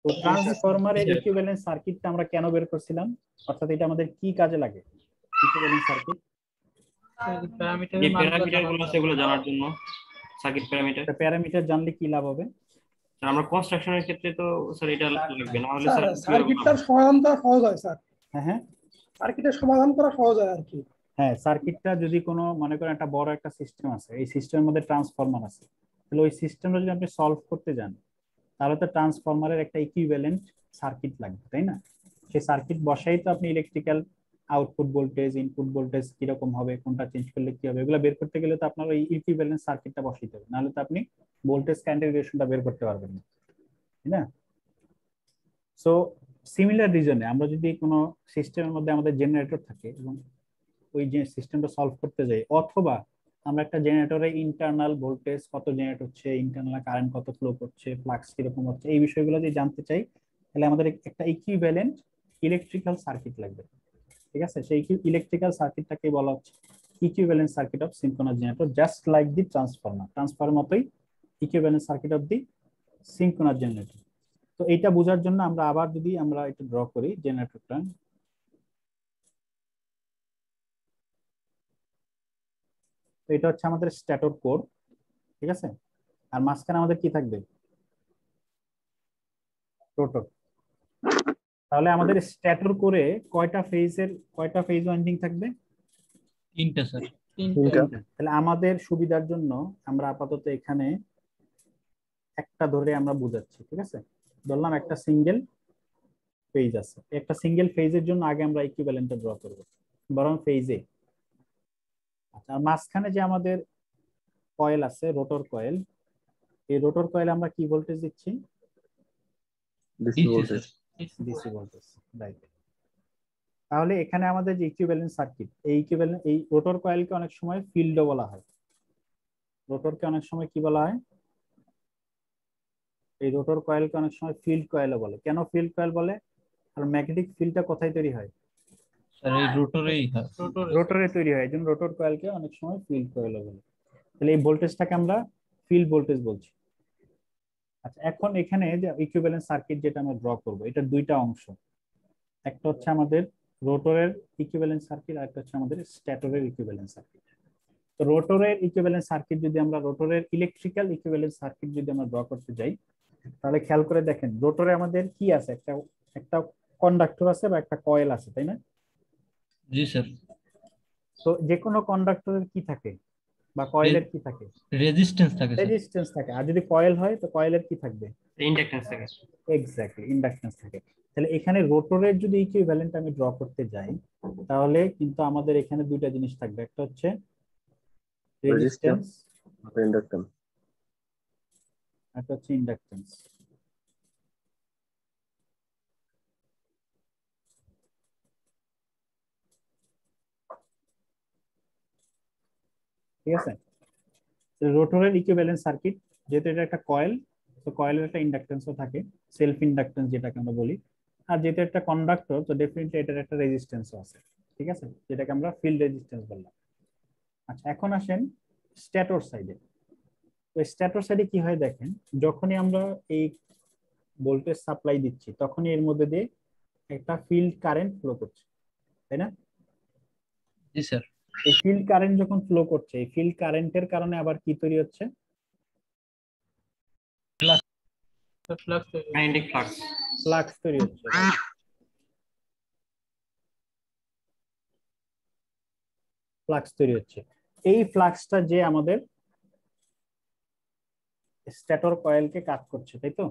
তো ট্রান্সফরমারের ইকুইভ্যালেন্ট সার্কিটটা আমরা কেন বের করছিলাম, অর্থাৎ এটা আমাদের কি কাজে লাগে ইকুইভ্যালেন্ট সার্কিট?
যে প্যারামিটার গুলো আছে সেগুলো জানার জন্য, সার্কিট প্যারামিটার।
প্যারামিটার জানলে কি লাভ হবে?
আমরা কনস্ট্রাকশনের ক্ষেত্রে তো স্যার এটা লাগবে না, হলে
স্যার
স্যার
সার্কিটটার সমাধান করা সহজ হয় স্যার।
হ্যাঁ হ্যাঁ,
সার্কিটের সমাধান করা সহজ হয় আর কি।
হ্যাঁ, সার্কিটটা যদি কোনো মনে করেন একটা বড় একটা সিস্টেম আছে, এই সিস্টেমের মধ্যে ট্রান্সফরমার আছে, তাহলে ওই সিস্টেমটা যদি আপনি সলভ করতে যান তাহলে তো ট্রান্সফরমারের একটা ইকুইভ্যালেন্ট সার্কিট লাগবে, তাই না? সেই সার্কিট বসাই তো আপনি electrical output voltage, input voltage কিরকম হবে, কোনটা চেঞ্জ করলে কি হবে, এগুলো বের করতে গেলে তো আপনার ওই ইকুইভ্যালেন্ট সার্কিটটা বসাইতে হবে, নাহলে তো আপনি ভোল্টেজ কারেন্ট রিলেশনটা বের করতে পারবেন না, তাই না? সো সিমিলার রিজনে আমরা যদি কোনো সিস্টেমের মধ্যে আমাদের জেনারেটর থাকে এবং ওই যে সিস্টেমটা সলভ করতে যাই, অথবা আমরা একটা জেনারেটরে ইন্টারনাল ভোল্টেজ কত জেনারেট হচ্ছে, ইন্টারনাল কারেন্ট কত ফ্লো করছে, ফ্লাক্স কিরকম হচ্ছে, এই বিষয়গুলো যদি জানতে চাই তাহলে আমাদের একটা ইকুইভ্যালেন্ট ইলেকট্রিক্যাল সার্কিট লাগবে, ঠিক আছে? সেই ইলেকট্রিক্যাল সার্কিটটাকে বলা হচ্ছে equivalent circuit of synchronous generator, just like the transformer মতোই equivalent circuit of the synchronous generator. তো এইটা বোঝার জন্য আমরা আবার যদি আমরা এটা ড্র করি জেনারেটরটা, তো এটা হচ্ছে আমাদের স্ট্যাটর কোর, ঠিক আছে? আর মাঝখানে আমাদের কি থাকবে? রোটর। তাহলে আমাদের স্ট্যাটর কোরে কয়টা ফেজ ওয়াইন্ডিং থাকবে?
3টা স্যার।
তিনটা। তাহলে আমাদের সুবিধার জন্য আমরা আপাতত এখানে একটা ধরে আমরা বুঝাচ্ছি, ঠিক আছে? ধরলাম একটা সিঙ্গেল ফেজ আছে, একটা সিঙ্গেল ফেজের জন্য আগে আমরা ইকুইভ্যালেন্টটা ড্র করব, বরং ফেজে। আচ্ছা, আর মাঝখানে যে আমাদের কয়েল আছে, রোটর কয়েল, এই রোটর কয়েল আমরা কি ভোল্টেজ দিচ্ছি?
DC voltage.
DC voltage, right. তাহলে এখানে আমাদের যে ইকুইভ্যালেন্ট সার্কিট, এই রোটর কয়েলকে অনেক সময় ফিল্ডও বলা হয়। রোটরকে অনেক সময় কি বলা হয়? এই রোটর কয়েলকে অনেক সময় ফিল্ড কয়েলও বলে। কেন ফিল্ড কয়েল বলে? আর ম্যাগনেটিক ফিল্ডটা কোথায় তৈরি হয়?
স্যার এই রোটরেই হয়।
রোটরে তৈরি হয়, এইজন্য রোটর কয়েলকে অনেক সময় ফিল্ড কয়েলও বলে। তাহলে এই ভোল্টেজটাকে আমরা ফিল্ড ভোল্টেজ বলছি। আচ্ছা, এখন এখানে যে ইকুইভ্যালেন্ট সার্কিট যেটা আমরা ড্র করব, এটা দুইটা অংশ, একটা হচ্ছে আমাদের রোটরের ইকুইভ্যালেন্ট সার্কিট, আর একটা হচ্ছে আমাদের স্ট্যাটরের ইকুইভ্যালেন্ট সার্কিট। তো রোটরের ইকুইভ্যালেন্ট সার্কিট যদি আমরা রোটরের ইলেকট্রিক্যাল ইকুইভ্যালেন্ট সার্কিট যদি আমরা ড্র করতে যাই, তাহলে খেয়াল করে দেখেন রোটরে আমাদের কি আছে? একটা কন্ডাক্টর আছে বা একটা কয়েল আছে, তাই না?
জি স্যার।
তো যে কোনো কন্ডাক্টরের কি থাকে বা কয়েলের কি থাকে?
রেজিস্ট্যান্স থাকে স্যার।
রেজিস্ট্যান্স থাকে। আর যদি কয়েল হয় তো কয়েলের কি থাকবে?
ইন্ডাকট্যান্স থাকে।
এক্স্যাক্টলি, ইন্ডাকট্যান্স থাকে। তাহলে এখানে রোটরের যদি ইকুইভ্যালেন্ট আমি ড্র করতে যাই, তাহলে কিন্তু আমাদের এখানে দুইটা জিনিস থাকবে, একটা হচ্ছে রেজিস্ট্যান্স,
ইন্ডাকট্যান্স,
একটা হচ্ছে ইন্ডাকট্যান্স। ঠিক আছে? রোটরের ইকুইভ্যালেন্ট সার্কিট, যেহেতু এটা একটা কয়েল, তো কয়েলের একটা ইন্ডাকট্যান্সও থাকে, সেলফ ইন্ডাকট্যান্স যেটাকে আমরা বলি। আর যেহেতু একটা কন্ডাক্টর, তো ডেফিনেটলি এটার একটা রেজিস্ট্যান্সও আছে, ঠিক আছে, যেটাকে আমরা ফিল্ড রেজিস্ট্যান্স বললাম। আচ্ছা, এখন আসেন স্ট্যাটর সাইডে। তো স্ট্যাটর সাইডে কি হয় দেখেন, যখনই আমরা এই ভোল্টেজ সাপ্লাই দিচ্ছি তখনই এর মধ্যে দিয়ে একটা ফিল্ড কারেন্ট ফ্লো করছে, তাই না?
জি স্যার।
এই ফিল্ড কারেন্ট যখন ফ্লো করছে, এই ফিল্ড কারেন্টের কারণে আবার কি তৈরি হচ্ছে?
Magnetic flux.
ফ্লাক্স তৈরি হচ্ছে। ফ্লাক্স তৈরি হচ্ছে। এই ফ্লাক্সটা যে আমাদের স্ট্যাটর কয়েলকে কাট করছে, তাই তো?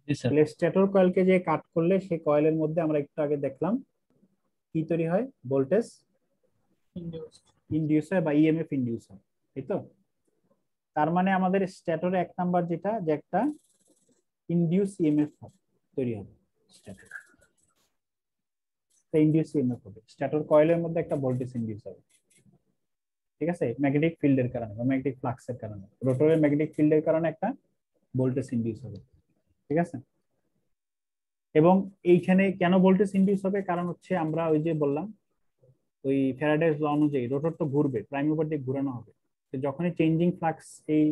জি স্যার।
তাহলে স্ট্যাটর কয়েলকে যে কাট করলে সেই কয়েলের মধ্যে আমরা একটু আগে দেখলাম কি তৈরি হয়, ভোল্টেজ ইনডিউস হয় বা ইএমএফ ইনডিউস হয়, তাই তো? তার মানে আমাদের স্ট্যাটরে 1 নাম্বার যেটা, যে একটা ইনডিউস ইএমএফ তৈরি হবে স্ট্যাটর, ইনডিউস ইএমএফ হবে স্ট্যাটর কয়েলের মধ্যে, একটা ভোল্টেজ ইনডিউস হবে, ঠিক আছে? ম্যাগনেটিক ফিল্ডের কারণে বা ম্যাগনেটিক ফ্লাক্সের কারণে, রোটরের ম্যাগনেটিক ফিল্ডের কারণে একটা ভোল্টেজ ইনডিউস হবে, ঠিক আছে? এবং এইখানে কেন ভোল্টেজ ইনডিউস হবে, কারণ হচ্ছে আমরা ওই যে বললাম ওই ফ্যারাডেস ল অনুযায়ী রোটর তো ঘুরবে, প্রাইম মুভার দিয়ে ঘুরানো হবে, তো যখনই চেঞ্জিং ফ্লাক্স এই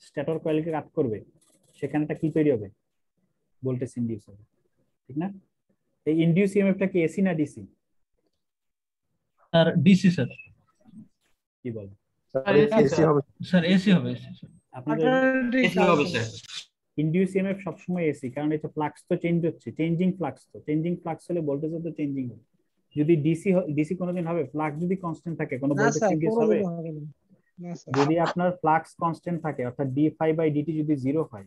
স্ট্যাটর কয়েলকে কাট করবে সেখানে একটা কি তৈরি হবে, ভোল্টেজ ইনডিউস হবে, ঠিক না? এই ইনডিউস ইএমএফটা কি এসি না ডিসি?
Sir DC sir.
কি বলেন?
স্যার এসি হবে।
স্যার এসি হবে।
আপনাদের
এসি হবে স্যার।
ইনডিউস ইএমএফ সবসময় এসি, কারণ এটা ফ্লাক্স তো চেঞ্জ হচ্ছে, চেঞ্জিং ফ্লাক্স, তো চেঞ্জিং ফ্লাক্স হলে ভোল্টেজও তো চেঞ্জিং হবে। যদি ডিসি কোনোদিন হবে, ফ্লাক্স যদি কনস্ট্যান্ট থাকে কোনো
না
ভোল্টেজ
স্যার,
ইনডিউস হবে?
কোনোদিনও হবে না। না স্যার।
যদি আপনার ফ্লাক্স কনস্ট্যান্ট থাকে অর্থাৎ d∅/dt যদি 0 হয়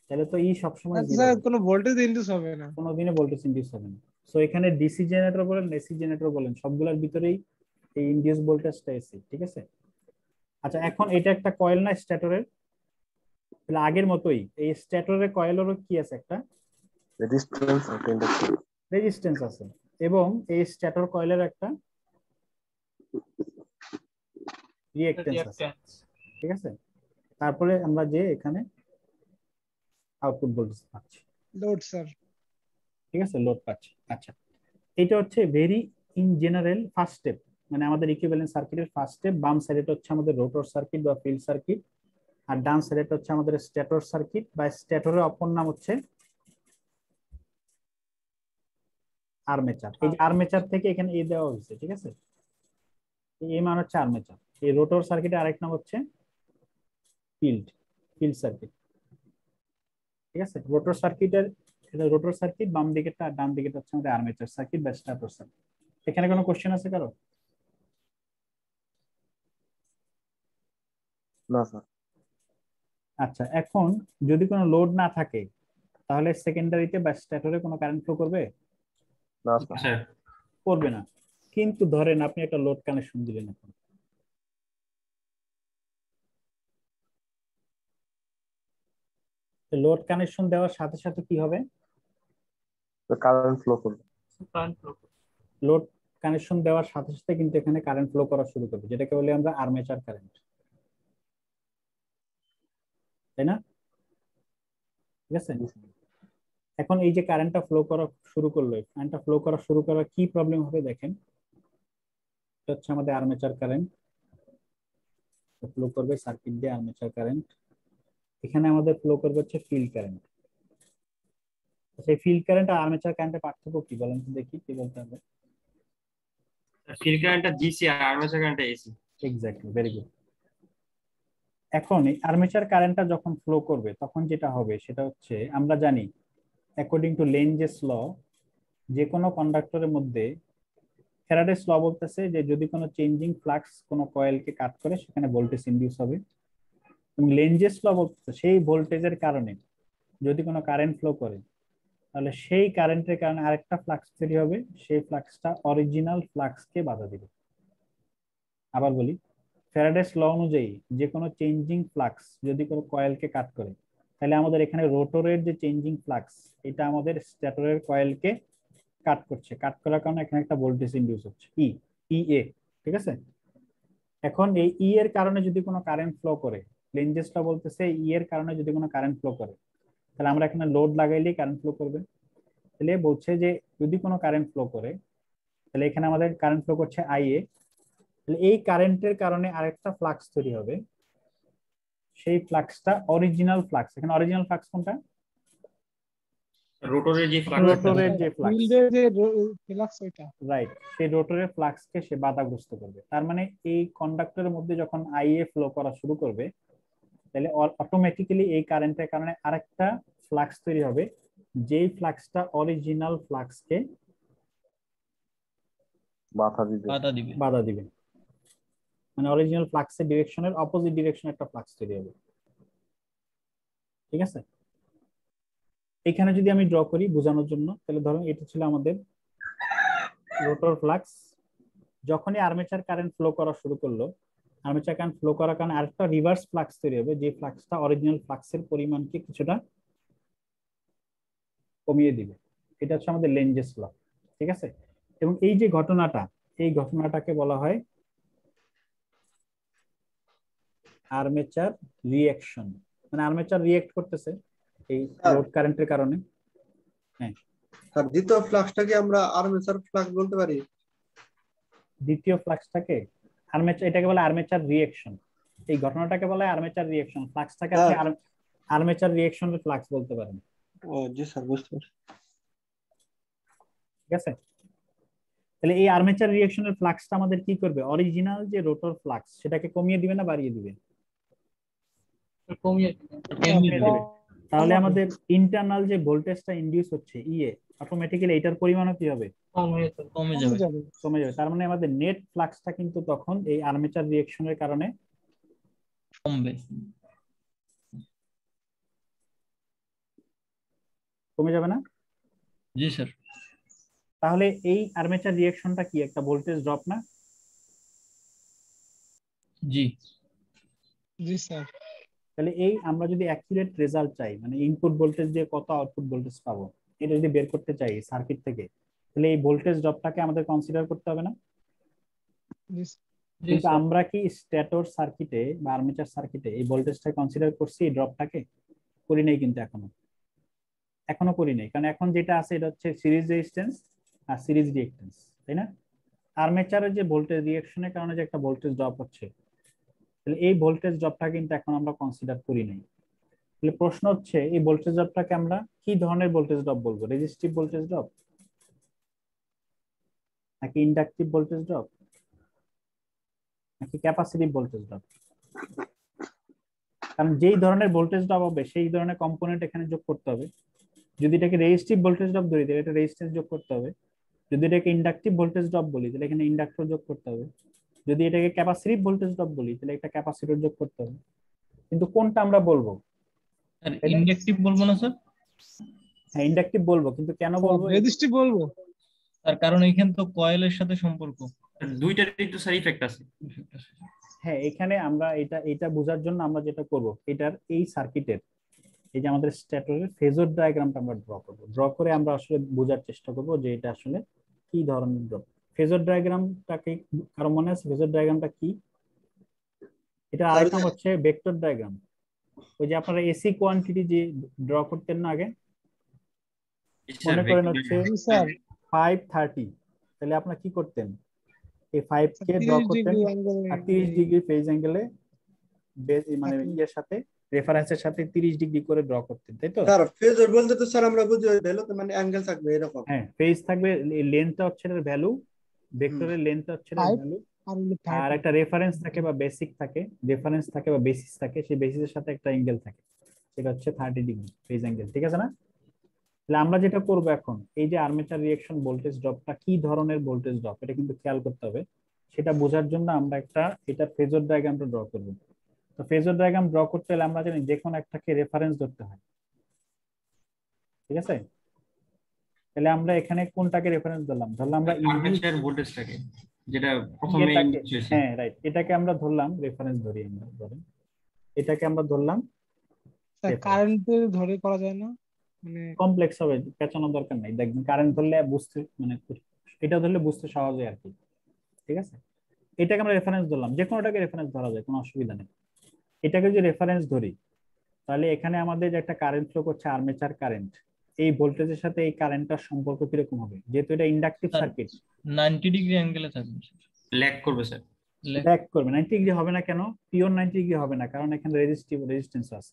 তাহলে তো ই সবসময়
আচ্ছা
0
স্যার,
হবে,
কোনো ভোল্টেজ ইনডিউস হবে না।
কোনোদিনও ভোল্টেজ ইনডিউস হবে না। সো এখানে ডিসি জেনারেটর বলেন, এসি জেনারেটর বলেন, সবগুলোর ভিতরেই এই ইনডিউস ভোল্টেজটা এসি, ঠিক আছে? আচ্ছা, এখন এটা একটা কয়েল না স্ট্যাটরের, তাহলে আগের মতোই এই স্ট্যাটরের কয়েলেরও কি আছে, একটা
রেজিস্ট্যান্স আর ইন্ডাকট্যান্স।
রেজিস্ট্যান্স আছে, এবং এই স্ট্যাটর কয়েলের একটা রিঅ্যাকট্যান্স আছে, ঠিক আছে? তারপরে আমরা যে এখানে আউটপুট ভোল্টেজ পাচ্ছি,
লোড স্যার।
ঠিক আছে, লোড পাচ্ছি। আচ্ছা, এটা হচ্ছে very in general first step, মানে আমাদের ইকুইভ্যালেন্ট সার্কিটের ফার্স্ট স্টেপ। বাম সাইডে হচ্ছে আমাদের রোটর সার্কিট বা ফিল্ড সার্কিট, আর ডান সাইডে হচ্ছে আমাদের স্ট্যাটর সার্কিট, বা স্ট্যাটরের অপর নাম হচ্ছে আর্মেচার। এই যে আর্মেচার থেকে এখানে এ দেওয়া হয়েছে, ঠিক আছে? এই মান হচ্ছে আর্মেচার। এই রোটর সার্কিটের আরেক নাম হচ্ছে ফিল্ড সার্কিট, ঠিক আছে? রোটর সার্কিটের, এটা রোটর সার্কিট বাম দিকেরটা, আর ডান দিকেরটা হচ্ছে আমাদের আর্মেচার সার্কিট বা স্ট্যাটর সার্কিট। এখানে কোনো কোশ্চেন আছে কারো?
না স্যার।
আচ্ছা, এখন যদি কোনো লোড না থাকে তাহলে সেকেন্ডারিতে বা স্ট্যাটরে কোনো কারেন্ট ফ্লো করবে?
না স্যার।
করবে না। কিন্তু ধরেন আপনি একটা লোড কানেকশন দিলেন, এখন লোড কানেকশন দেওয়ার সাথে সাথে কি হবে?
কারেন্ট ফ্লো করবে।
লোড কানেকশন দেওয়ার সাথে সাথে কিন্তু এখানে কারেন্ট ফ্লো করা শুরু করবে, যেটাকে বলি আমরা আর্মেচার কারেন্ট, তাই না? ঠিক আছে। এখন এই যে কারেন্টটা ফ্লো করা শুরু করলো, কারেন্টটা ফ্লো করা শুরু করার কি প্রবলেম হবে দেখেন। এটা হচ্ছে আমাদের আর্মেচার কারেন্ট, ফ্লো করবে সার্কিট দিয়ে আর্মেচার কারেন্ট। এখানে আমাদের ফ্লো করবে হচ্ছে ফিল্ড কারেন্ট। সেই ফিল্ড কারেন্ট আর আর্মেচার কারেন্টের পার্থক্য কি বলেন তো দেখি, কি বলতে হবে?
ফিল্ড কারেন্টটা ডিসি আর আর্মেচার কারেন্টটা এসি।
Exactly, very good. এখন এই আর্মেচার কারেন্টটা যখন ফ্লো করবে তখন যেটা হবে সেটা হচ্ছে, আমরা জানি অ্যাকর্ডিং টু লেনজেস ল, যে কোনো কন্ডাক্টরের মধ্যে ফ্যারাডেস ল বলতেছে যে যদি কোনো চেঞ্জিং ফ্লাক্স কোনো কয়েলকে কাট করে সেখানে ভোল্টেজ ইনডিউস হবে, এবং লেনজেস ল বলতেছে সেই ভোল্টেজের কারণে যদি কোনো কারেন্ট ফ্লো করে তাহলে সেই কারেন্টের কারণে আরেকটা ফ্লাক্স তৈরি হবে, সেই ফ্লাক্সটা অরিজিনাল ফ্লাক্সকে বাধা দিবে। আবার বলি, ফ্যারাডেস ল অনুযায়ী যে কোনো চেঞ্জিং ফ্লাক্স যদি কোনো কয়েলকে কাট করে তাহলে আমাদের এখানে রোটরের যে চেঞ্জিং ফ্লাক্স এটা আমাদের স্ট্যাটরের কয়েলকে কাট করছে, কাট করার কারণে এখানে একটা ভোল্টেজ ইনডিউস হচ্ছে ইএ, ঠিক আছে? এখন এই ই এর কারণে যদি কোনো কারেন্ট ফ্লো করে, লেনজেস ল বলতেছে ই এর কারণে যদি কোনো কারেন্ট ফ্লো করে তাহলে আমরা এখানে লোড লাগাইলেই কারেন্ট ফ্লো করবে। তাহলে বলছে যে যদি কোনো কারেন্ট ফ্লো করে তাহলে এখানে আমাদের কারেন্ট ফ্লো করছে আইএ, তাহলে এই কারেন্টের কারণে আরেকটা ফ্লাক্স তৈরি হবে, সেই ফ্লাক্সটা অরিজিনাল ফ্লাক্স। এখানে অরিজিনাল ফ্লাক্স কোনটা?
রোটরের যে ফ্লাক্স,
রোটরের যে ফ্লাক্স,
ফিল্ডের যে ফ্লাক্স ওইটা,
রাইট, সেই রোটরের ফ্লাক্সকে সে বাধাগ্রস্ত করবে। তার মানে এই কন্ডাক্টরের মধ্যে যখন আইএ ফ্লো করা শুরু করবে তাহলে অটোমেটিক্যালি এই কারেন্টের কারণে আরেকটা ফ্লাক্স তৈরি হবে, যেই ফ্লাক্সটা অরিজিনাল ফ্লাক্সকে বাধা দিবে। মানে অরিজিনাল ফ্লাক্সের ডিরেকশনের অপোজিট ডিরেকশনে একটা ফ্লাক্স তৈরি হবে, ঠিক আছে? এখানে যদি আমি ড্র করি বোঝানোর জন্য, তাহলে ধরুন এটা ছিল আমাদের রোটর ফ্লাক্স। যখনই আর্মেচার কারেন্ট ফ্লো করা শুরু করলো, আর্মেচার কারেন্ট ফ্লো করার কারণে আরেকটা রিভার্স ফ্লাক্স তৈরি হবে, যে ফ্লাক্সটা অরিজিনাল ফ্লাক্সের পরিমাণকে কিছুটা কমিয়ে দিবে। এটা হচ্ছে আমাদের লেনজেস ল, ঠিক আছে? এবং এই যে ঘটনাটা, এই ঘটনাটাকে বলা হয় আর্মেচার রিঅ্যাকশন। মানে আর্মেচার রিঅ্যাক্ট করতেছে এই লোড কারেন্টের কারণে। হ্যাঁ
স্যার, দ্বিতীয় ফ্লাক্সটাকে আমরা আর্মেচার ফ্লাক্স বলতে পারি?
দ্বিতীয় ফ্লাক্সটাকে আর্মেচার, এটাকে বলে আর্মেচার রিঅ্যাকশন। এই ঘটনাটাকে বলা হয় আর্মেচার রিঅ্যাকশন। ফ্লাক্সটাকে আপনি আর্মেচার রিঅ্যাকশনের ফ্লাক্স বলতে পারেন।
ও জি স্যার, বুঝতে পারছি।
ঠিক আছে, তাহলে এই আর্মেচার রিঅ্যাকশনের ফ্লাক্সটা আমাদের কি করবে? অরিজিনাল যে রোটর ফ্লাক্স সেটাকে কমিয়ে দিবে না বাড়িয়ে দিবে?
কমিয়ে
কমিয়ে দিবে। তাহলে আমাদের ইন্টারনাল যে ভোল্টেজটা ইনডিউস হচ্ছে ইএ, অটোমেটিক্যালি এটার পরিমাণও কি হবে?
কমে যাবে।
কমে যাবে। তার মানে আমাদের নেট ফ্লাক্সটা কিন্তু তখন এই আর্মেচার রিঅ্যাকশনের কারণে
কমবে।
কমে যাবে না?
জি স্যার।
তাহলে এই আর্মেচার রিঅ্যাকশনটা কি একটা ভোল্টেজ ড্রপ না?
জি
জি স্যার।
তাহলে এই আমরা যদি অ্যাকুরেট রেজাল্ট চাই, মানে ইনপুট ভোল্টেজ দিয়ে কত আউটপুট ভোল্টেজ পাবো, এটা যদি বের করতে চাই সার্কিট থেকে, তাহলে এই ভোল্টেজ ড্রপটাকে আমাদের কনসিডার করতে হবে না? কিন্তু আমরা কি স্ট্যাটর সার্কিটে বা আর্মেচার সার্কিটে এই ভোল্টেজটা কনসিডার করছি, এই ড্রপটাকে? করি নাই কিন্তু এখনো করি নাই। কারণ এখন যেটা আছে এটা হচ্ছে সিরিজ রেজিস্ট্যান্স আর সিরিজ রিঅ্যাকট্যান্স, তাই না? আর্মেচারের যে ভোল্টেজ রিঅ্যাকশনের কারণে যে একটা ভোল্টেজ ড্রপ হচ্ছে, তাহলে এই ভোল্টেজ ড্রপটা কিন্তু এখন আমরা কনসিডার করি নাই। তাহলে প্রশ্ন হচ্ছে এই ভোল্টেজ ড্রপটাকে আমরা কি ধরনের ভোল্টেজ ড্রপ বলবো? রেজিস্টিভ ভোল্টেজ ড্রপ নাকি ইন্ডাকটিভ ভোল্টেজ ড্রপ নাকি ক্যাপাসিটিভ ভোল্টেজ ড্রপ? কারণ যেই ধরনের ভোল্টেজ ড্রপ হবে সেই ধরনের কম্পোনেন্ট এখানে যোগ করতে হবে। যদি এটাকে রেজিস্টিভ ভোল্টেজ ড্রপ ধরি তাহলে এটা রেজিস্ট্যান্স যোগ করতে হবে। যদি এটাকে ইন্ডাকটিভ ভোল্টেজ ড্রপ বলি তাহলে এখানে ইন্ডাক্টর যোগ করতে হবে। যদি এটাকে ক্যাপাসিটিভ ভোল্টেজ ড্রপ বলি তাহলে একটা ক্যাপাসিটর যোগ করতে হবে। কিন্তু কোনটা আমরা বলবো?
ইন্ডাকটিভ বলবো না স্যার?
হ্যাঁ ইন্ডাকটিভ বলবো, কিন্তু কেন বলবো?
রেজিস্টিভ বলবো
তার কারণ এখানে তো কয়েলের সাথে সম্পর্ক,
দুইটারই তো স্যার ইফেক্ট আছে।
হ্যাঁ এখানে আমরা এটা বোঝার জন্য আমরা যেটা করব, এটার এই সার্কিটের এই যে আমাদের স্ট্যাটরের ফেজর ডায়াগ্রামটা আমরা ড্র করব। ড্র করে আমরা আসলে বোঝার চেষ্টা করব যে এটা আসলে কি ধরনের ড্র। ফেজর ডায়াগ্রামটাকে কারো মনে আছে ফেজর ডায়াগ্রামটা কি? এটা আরেকটা হচ্ছে ভেক্টর ডায়াগ্রাম। ওই যে আপনারা এসি কোয়ান্টিটি যে ড্র করতেন না আগে, মনে করেন হচ্ছে 530, তাহলে আপনারা কি করতেন? এই 5 কে ড্র করতেন 30 ডিগ্রি ফেজ অ্যাঙ্গেলে, মানে এর সাথে রেফারেন্সের সাথে 30 ডিগ্রি করে ড্র করতেন, তাই তো?
স্যার ফেজর বলতে তো স্যার আমরা বুঝি ওই ভ্যালুতে মানে অ্যাঙ্গেল থাকবে এরকম।
হ্যাঁ ফেজ থাকবে, লেন্থটা হচ্ছে এর ভ্যালু, ভেক্টরের লেন্থটা হচ্ছে এর ভ্যালু, আর একটা রেফারেন্স থাকে বা বেসিক থাকে, রেফারেন্স থাকে বা বেসিস থাকে, সেই বেসিসের সাথে একটা অ্যাঙ্গেল থাকে, সেটা হচ্ছে 30 ডিগ্রি ফেজ অ্যাঙ্গেল, ঠিক আছে না? তাহলে আমরা যেটা করব এখন, এই যে আর্মেচার রিঅ্যাকশন ভোল্টেজ ড্রপটা কি ধরনের ভোল্টেজ ড্রপ এটা কিন্তু খেয়াল করতে হবে। সেটা বোঝার জন্য আমরা এটা ফেজর ডায়াগ্রামটা ড্র করব। তো ফেজর ডায়াগ্রাম ড্র করতে হলে আমরা জানি যে কোনো একটাকে রেফারেন্স ধরতে হয়, ঠিক আছে? তাহলে আমরা এখানে কোনটাকে রেফারেন্স ধরলাম? ধরলাম আমরা
আর্মেচার ভোল্টেজটাকে, যেটা প্রথমে ইনডিউস হয়েছে।
হ্যাঁ রাইট, এটাকে আমরা ধরলাম রেফারেন্স ধরি আমরা, ধরেন এটাকে আমরা ধরলাম।
কারেন্ট ধরে করা যায় না, মানে
কমপ্লেক্স হবে, পেছানোর দরকার নাই, দেখবেন কারেন্ট ধরলে বুঝতে মানে এটা ধরলে বুঝতে সহজ হয় আর কি, ঠিক আছে? এটাকে আমরা রেফারেন্স ধরলাম, যে কোনোটাকে রেফারেন্স ধরা যায়, কোনো অসুবিধা নেই। এটাকে যদি রেফারেন্স ধরি তাহলে এখানে আমাদের যে একটা কারেন্ট ফ্লো করছে আর্মেচার কারেন্ট, এই ভোল্টেজের সাথে এই কারেন্টটার সম্পর্ক কিরকম হবে? যেহেতু এটা ইন্ডাকটিভ সার্কিট
90 ডিগ্রি অ্যাঙ্গেলে থাকবে,
ল্যাগ করবে স্যার।
ল্যাগ করবে। 90 ডিগ্রি হবে না কেন? পিওর 90 ডিগ্রি হবে না, কারণ এখানে রেজিস্ট্যান্স আছে।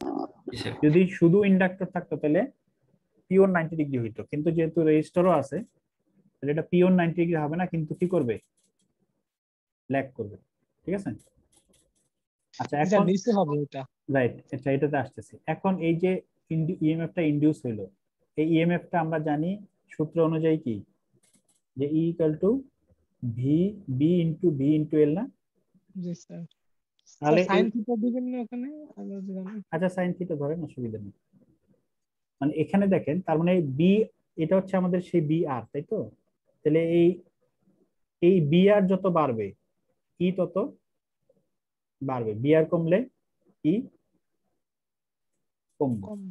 যদি শুধু ইন্ডাক্টর থাকতো তাহলে পিওর 90 ডিগ্রি হইতো, কিন্তু যেহেতু রেজিস্টরও আছে তাহলে এটা পিওর 90 ডিগ্রি হবে না, কিন্তু কি করবে? ল্যাগ করবে, ঠিক আছে? আচ্ছা এখন
নিচে হবে এটা,
রাইট, আচ্ছা এটাতে আসতেছি। এখন এই যে ইএমএফটা ইনডিউস হইলো, এই ইএমএফটা আমরা জানি সূত্র অনুযায়ী কি, যে E equal to V B into V into L না?
জি স্যার।
তাহলে
সাইন থিটা দিবেন না ওখানে?
আচ্ছা সাইন থিটা ধরেন, অসুবিধা নেই। মানে এখানে দেখেন তার মানে বি, এটা হচ্ছে আমাদের সেই বি আর, তাই তো? তাহলে এই বি আর যত বাড়বে ই তত বাড়বে, বি আর কমলে ই কমবে,
কম।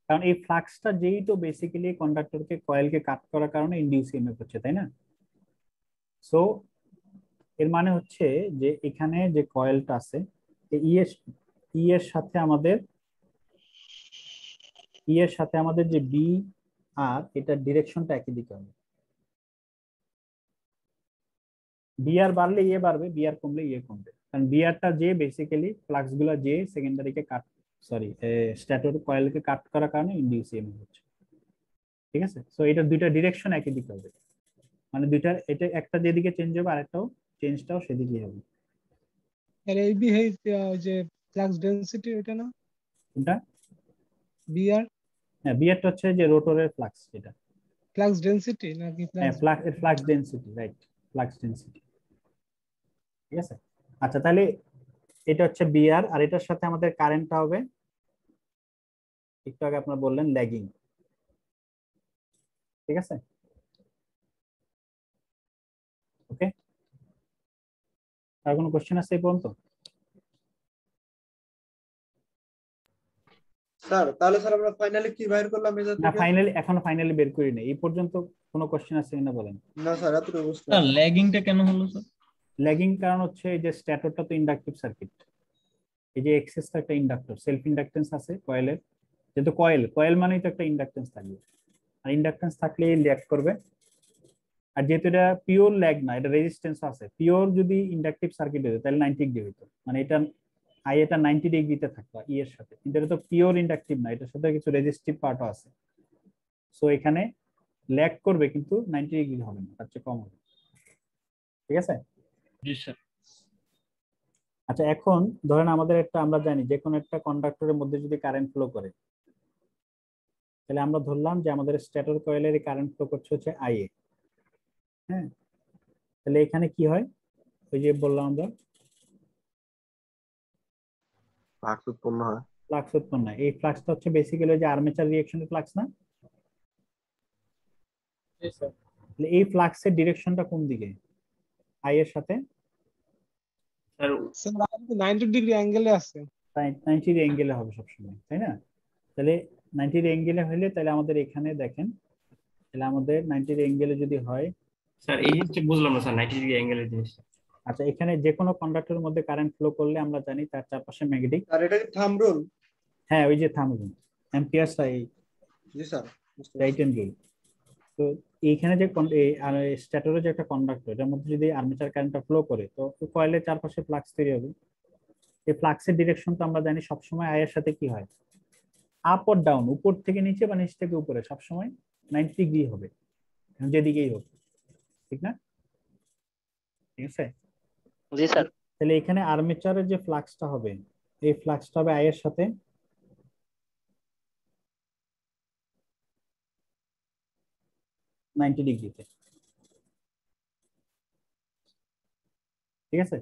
কারণ এই ফ্লাক্সটা যেই তো বেসিক্যালি কন্ডাক্টরকে কয়েলকে কাট করার কারণে ইনডিউস ইএমএফ হচ্ছে, তাই না? সো এর মানে হচ্ছে যে এখানে যে কয়েলটা আছে ই এর সাথে আমাদের যে বি আর এটার ডিরেকশনটা একই দিকে হবে। বি আর বাড়লে ইয়ে বাড়বে, বি আর কমলে ইয়ে কমবে, কারণ বি আরটা যে বেসিক্যালি ফ্লাক্স গুলা যে সেকেন্ডারিকে কাট স্ট্যাটর কয়েলকে কাট করার কারণে ইনডিউস ইএমএফ হচ্ছে। ঠিক আছে, সো এটার দুইটা ডিরেকশন একই দিকে হবে, মানে দুইটার এটা একটা যেদিকে চেঞ্জ হবে আরেকটাও চেঞ্জটাও সেদিকে হবে।
আর এই বি এই যে ফ্লাক্স ডেনসিটি এটা না
কোনটা?
বিআর
হ্যাঁ, বি আরটা হচ্ছে যে রোটরের ফ্লাক্স, যেটা
ফ্লাক্স ডেনসিটি নাকি
হ্যাঁ flux density, right, flux density. ঠিক আছে, আচ্ছা তাহলে এটা হচ্ছে বিআর, আর এটার সাথে আমাদের কারেন্টটা হবে একটু আগে আপনারা বললেন ল্যাগিং। ঠিক আছে, ওকে, আর কোনো কোশ্চেন আছে এই পর্যন্ত?
স্যার তাহলে স্যার আমরা ফাইনালি কি বাইর করলাম এটা
না,
থেকে?
এখনো ফাইনালি বের করি নাই, এই পর্যন্ত কোনো কোশ্চেন আছে কিনা বলেন।
না স্যার এতটুকু বুঝতে
স্যার ল্যাগিংটা কেন হলো স্যার?
ল্যাগিং কারণ হচ্ছে এই যে স্ট্যাটরটা তো ইন্ডাকটিভ সার্কিট, এই যে এক্সেসটা একটা ইন্ডাক্টর, সেলফ ইন্ডাকটেন্স আছে কয়েলের, যেহেতু কয়েল মানেই তো একটা ইন্ডাকটেন্স থাকবে, আর ইন্ডাকটেন্স থাকলে ল্যাগ করবে। আর যেহেতু এটা পিওর ল্যাগ না, এটা রেজিস্ট্যান্স আছে, পিওর যদি ইন্ডাকটিভ সার্কিট হতো তাহলে 90 ডিগ্রি হতো, মানে এটা এটা 90 ডিগ্রিতে থাকতো ই এর সাথে, কিন্তু এটা তো পিওর ইন্ডাকটিভ না, এটার সাথে কিছু রেজিস্টিভ পার্টও আছে। সো এখানে ল্যাগ করবে কিন্তু 90 ডিগ্রি হবে না, তার চেয়ে কম হবে। ঠিক আছে,
জি স্যার।
আচ্ছা এখন ধরেন আমাদের আমরা জানি যে কোনো একটা কন্ডাক্টরের মধ্যে যদি কারেন্ট ফ্লো করে, তাহলে আমরা ধরলাম যে আমাদের স্ট্যাটর কয়েলের কারেন্ট ফ্লো করছে হচ্ছে আইএ। হ্যাঁ, তাহলে এখানে কি হয়, ওই যে বললাম আমরা
ফ্লাক্স উৎপন্ন হয়।
ফ্লাক্স উৎপন্ন হয়, এই ফ্লাক্সটা হচ্ছে বেসিক্যালি যে আর্মেচার রিঅ্যাকশনের ফ্লাক্স না? তাহলে এই ফ্লাক্সের ডিরেকশনটা কোন দিকে? আই এর সাথে
স্যার 90 ডিগ্রি অ্যাঙ্গেলে আছে,
90 অ্যাঙ্গেলে হবে সবসময়, তাই না? তাহলে 90 অ্যাঙ্গেলে হলে তাহলে আমাদের এখানে দেখেন, তাহলে আমাদের 90 অ্যাঙ্গেলে যদি হয়,
স্যার এই জিনিসটা বুঝলাম না স্যার, 90 ডিগ্রি অ্যাঙ্গেলের জিনিসটা।
আচ্ছা এখানে যে কোনো কন্ডাক্টরের মধ্যে কারেন্ট ফ্লো করলে আমরা জানি তার চারপাশে ম্যাগনেটিক।
আর এটা কি থাম্ব রুল?
হ্যাঁ, ওই যে থাম্ব রুল, অ্যাম্পিয়ারস
জি স্যার বুঝতে
রাইট
পারছি।
Hand rule. তো এইখানে যে স্ট্যাটরের যে একটা কন্ডাক্টর, এটার মধ্যে যদি আর্মেচার কারেন্টটা ফ্লো করে তো কয়েলের চারপাশে ফ্লাক্স তৈরি হবে। এই ফ্লাক্সের ডিরেকশন তো আমরা জানি সবসময় আই এর সাথে কি হয়, আপ অর ডাউন, উপর থেকে নিচে বা নিচ থেকে উপরে, সবসময় 90 ডিগ্রি হবে যেদিকেই হোক, ঠিক না? ঠিক আছে,
জি স্যার।
তাহলে এখানে আর্মেচারের যে ফ্লাক্সটা হবে, এই ফ্লাক্সটা হবে আই এর সাথে 90 ডিগ্রিতে। ঠিক আছে,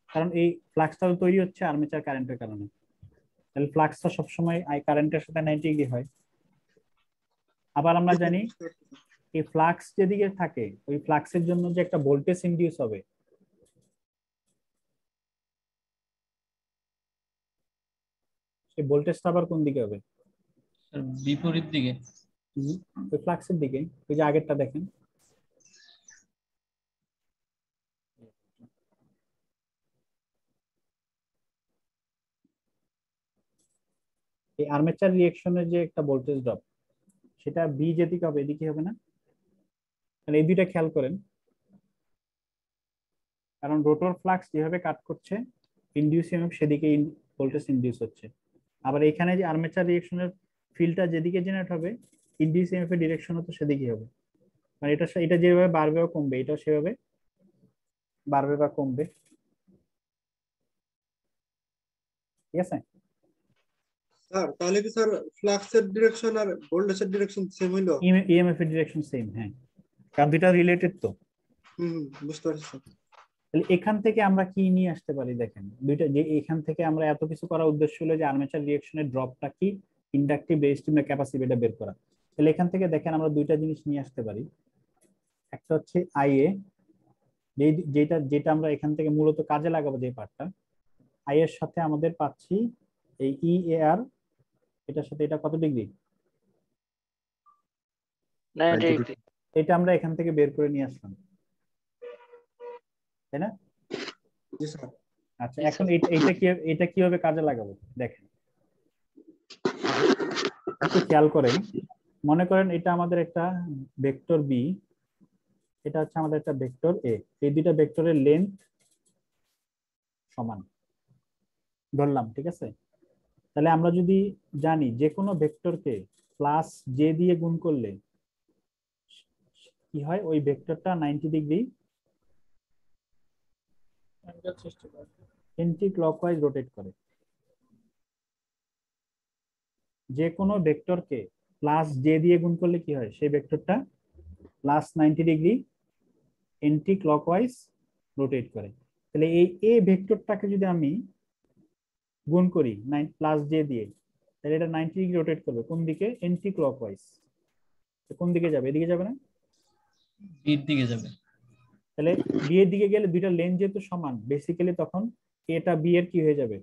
কারণ এই ফ্লাক্সটা তৈরি হচ্ছে আর্মেচার কারেন্টের কারণে, তাহলে ফ্লাক্সটা সবসময় আই কারেন্টের সাথে 90 ডিগ্রি হয়। আবার আমরা জানি এই ফ্লাক্স যেদিকে থাকে ওই ফ্লাক্সের জন্য যে একটা ভোল্টেজ ইনডিউস হবে, সেই ভোল্টেজটা আবার কোন দিকে হবে?
স্যার বিপরীত দিকে।
ওই ফ্লাক্সের দিকে, ওই যে আগেরটা দেখেন, এই আর্মেচার রিঅ্যাকশনের যে একটা ভোল্টেজ ড্রপ, সেটা বি যেদিকে হবে এদিকে হবে না? তাহলে এই দুইটা খেয়াল করেন, কারণ রোটর ফ্লাক্স যেভাবে কাট করছে ইনডিউস ইএমএফ সেদিকে ভোল্টেজ ইনডিউস হচ্ছে। আবার এখানে যে আর্মেচার রিঅ্যাকশনের ফিল্ডটা যেদিকে জেনারেট হবে ইনডিউস ইএমএফ এর ডিরেকশনও তো সেদিকেই হবে, মানে এটা যেভাবে বাড়বে বা কমবে এটাও সেভাবে বাড়বে বা কমবে। ঠিক আছে
স্যার, তাহলে কি স্যার ফ্লাক্সের ডিরেকশন আর ভোল্টেজের ডিরেকশন সেম হইলো?
ইএমএফ এর ডিরেকশন সেম, হ্যাঁ, কারণ দুইটা রিলেটেড তো।
বুঝতে পারছি স্যার।
তাহলে এখান থেকে আমরা কি নিয়ে আসতে পারি দেখেন, দুইটা যে এখান থেকে আমরা এত কিছু করার উদ্দেশ্য হলো যে আর্মেচার রিঅ্যাকশনের ড্রপটা কি, ইন্ডাকটিভ রেজিস্টিভ না ক্যাপাসিটিভ এটা বের করা। তাহলে এখান থেকে দেখেন আমরা দুইটা জিনিস নিয়ে আসতে পারি। একটা হচ্ছে আইএ, যেটা যেটা আমরা এখান থেকে মূলত কাজে লাগাবো, যে পার্টটা আই এর সাথে আমাদের পাচ্ছি এই ইএআর, এটার সাথে এটা কত ডিগ্রি,
90 ডিগ্রি।
এটা আমরা এখান থেকে বের করে নিয়ে আসলাম, তাই না?
জি স্যার।
আচ্ছা, এখন এটা কিভাবে কাজে লাগাবো দেখেন, একটু খেয়াল করেন। মনে করেন এটা আমাদের একটা ভেক্টর বি, এটা হচ্ছে আমাদের একটা ভেক্টর এ, এই দুইটা ভেক্টরের লেন্থ সমান ধরলাম, ঠিক আছে? তাহলে আমরা যদি জানি যে কোনো ভেক্টরকে প্লাস জে দিয়ে গুণ করলে কি হয়, ওই ভেক্টরটা 90 ডিগ্রি এন্টি ক্লকওয়াইজ রোটেট করে। যে কোনো ভেক্টরকে প্লাস জে দিয়ে গুণ করলে কি হয়, সেই ভেক্টরটা plus 90 degree anti clockwise rotate করে। তাহলে এই এ ভেক্টরটাকে যদি আমি গুণ করি প্লাস জে দিয়ে, তাহলে এটা 90 ডিগ্রি রোটেট করবে কোন দিকে, এন্টি ক্লকওয়াইজ। কোন দিকে যাবে, এদিকে যাবে না?
বির দিকে যাবে।
তাহলে বি এর দিকে গেলে দুইটা লেন যেহেতু সমান, বেসিক্যালি তখন এটা বি এর কি হয়ে যাবে,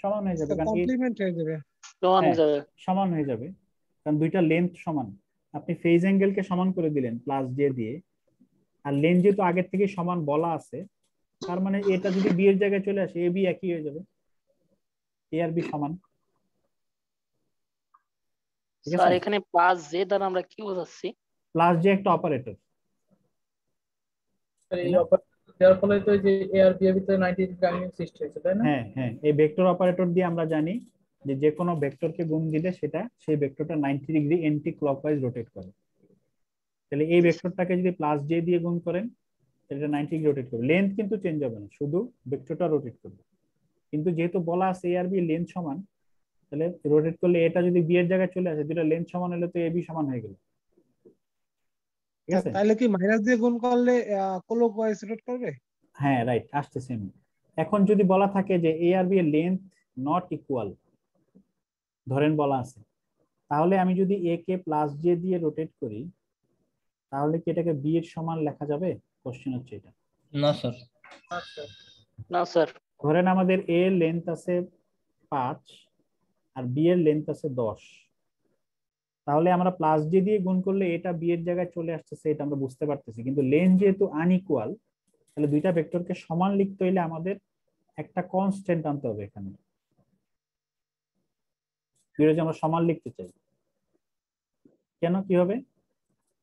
সমান হয়ে যাবে, কারণ
কমপ্লিমেন্ট হয়ে যাবে।
সমান হয়ে যাবে, কারণ দুইটা লেন্থ সমান। আপনি ফেজ অ্যাঙ্গেলকে সমান করে দিলেন প্লাস জে দিয়ে, আর লেন যেহেতু আগের থেকে সমান বলা আছে, তার মানে এটা যদি বি এর জায়গায় চলে আসে, এ বি একই হয়ে যাবে, এ আর বি সমান।
স্যার এখানে প্লাস জে দ্বারা আমরা কি বোঝাচ্ছি?
প্লাস জে একটা অপারেটর,
এই অপারেটর দেওয়ার ফলে তো যে এ আর বি এর ভিতরে 90 ডিগ্রি অ্যাঙ্গেল সৃষ্টি হয়েছে, তাই না?
হ্যাঁ হ্যাঁ, এই ভেক্টর অপারেটর দিয়ে আমরা জানি যে যে কোনো ভেক্টরকে গুণ দিলে সেটা সেই ভেক্টরটা 90 ডিগ্রি এন্টি ক্লকওয়াইজ রোটেট করে। তাহলে এই ভেক্টরটাকে যদি প্লাস জে দিয়ে গুণ করেন, তাহলে এটা 90 ডিগ্রি রোটেট করবে, লেন্থ কিন্তু চেঞ্জ হবে না, শুধু ভেক্টরটা রোটেট করবে। কিন্তু যেহেতু বলা আছে এ আর বি লেন্থ সমান, তাহলে রোটেট করলে এটা যদি বি এর জায়গায় চলে আসে, দুটো লেন্থ সমান হলে তো এ বি সমান হয়ে গেল, ঠিক আছে?
তাহলে কি মাইনাস দিয়ে গুণ করলে ক্লকওয়াইজ রোটেট করবে?
হ্যাঁ রাইট, আসতেছে আমি। এখন যদি বলা থাকে যে এ আর বি এর লেন্থ নট ইকুয়াল, ধরেন বলা আছে, তাহলে আমি যদি এ কে প্লাস জে দিয়ে রোটেট করি, তাহলে কি এটাকে বি এর সমান লেখা যাবে? কোশ্চেন হচ্ছে এটা।
না স্যার।
না স্যার।
ধরেন আমাদের এ এর লেন্থ আছে 5 আর বি এর লেন্থ আছে 10, তাহলে আমরা প্লাস জে দিয়ে গুণ করলে এটা বি এর জায়গায় চলে আসতেছে, এটা আমরা বুঝতে পারতেছি। কিন্তু লেন্থ যেহেতু আনইকুয়াল, তাহলে দুইটা ভেক্টরকে সমান লিখতে হইলে আমাদের একটা কনস্ট্যান্ট আনতে হবে এখানে, যদি আমরা সমান লিখতে চাই। কেন, কি হবে?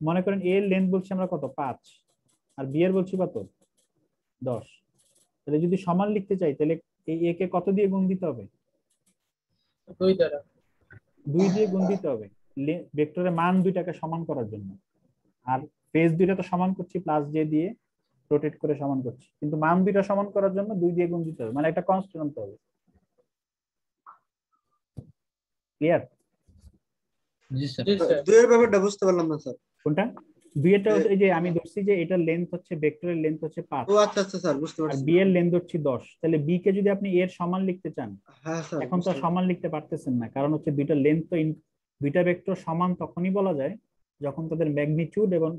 মনে করেন এ এর লেন্থ বলছি আমরা কত, 5, আর বি এর বলছি কত, 10। তাহলে যদি সমান লিখতে চাই, তাহলে এই এ কে কত দিয়ে গুণ দিতে হবে?
2 দ্বারা।
2 দিয়ে গুণ দিতে হবে ভেক্টরের মান দুইটাকে সমান করার জন্য। আর ফেজ দুইটা তো সমান করছি প্লাস জে দিয়ে রোটেট করে সমান করছি, কিন্তু মান দুইটা সমান করার জন্য 2 দিয়ে গুণ দিতে হবে, মানে একটা কনস্ট্যান্ট আনতে হবে। ক্লিয়ার?
জি স্যার।
দুইয়ের ব্যাপারটা বুঝতে পারলাম না স্যার।
কোনটা? দুইটা এই যে আমি ধরছি যে এটার লেন্থ হচ্ছে, ভেক্টরের লেন্থ হচ্ছে 5,
ও আচ্ছা আচ্ছা স্যার, বুঝতে
আর
পারছি।
বি এর লেন্থ হচ্ছে 10। তাহলে বি কে যদি আপনি এর সমান লিখতে চান,
হ্যাঁ স্যার,
এখন তো আর সমান লিখতে পারতেছেন না, কারণ হচ্ছে দুইটা লেন্থ তো দুইটা ভেক্টর সমান তখনই বলা যায় যখন তাদের ম্যাগনিটিউড এবং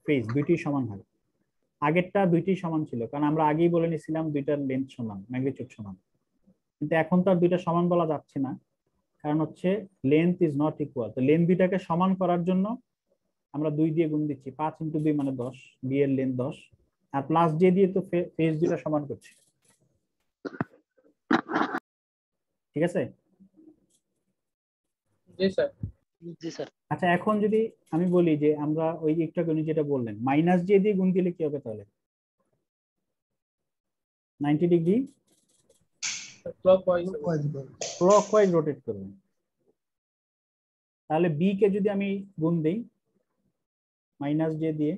ফেজ দুইটি সমান হয়। আগেরটা দুইটি সমান ছিল, কারণ আমরা আগেই বলে নিছিলাম দুইটার লেন্থ সমান, ম্যাগনিটিউড সমান। কিন্তু এখন তো আর দুইটা সমান বলা যাচ্ছে না, কারণ হচ্ছে লেন্থ ইজ নট ইকুয়াল। তো লেন্থ দুইটাকে সমান করার জন্য আমরা 2 দিয়ে গুণ দিচ্ছি, 5 × 2 মানে 10, বি এর লেন্থ 10, আর প্লাস জে দিয়ে তো ফেজ দুইটা সমান করছি, ঠিক আছে?
জি স্যার।
জি স্যার।
আচ্ছা, এখন যদি আমি বলি যে আমরা ওই একটা গণিত যেটা বললেন, মাইনাস জে দিয়ে গুণ দিলে কি হবে তাহলে? 90 ডিগ্রি ক্লকওয়াইজ রোটেট করবে। তাহলে বি কে যদি আমি গুণ দেই মাইনাস জে দিয়ে,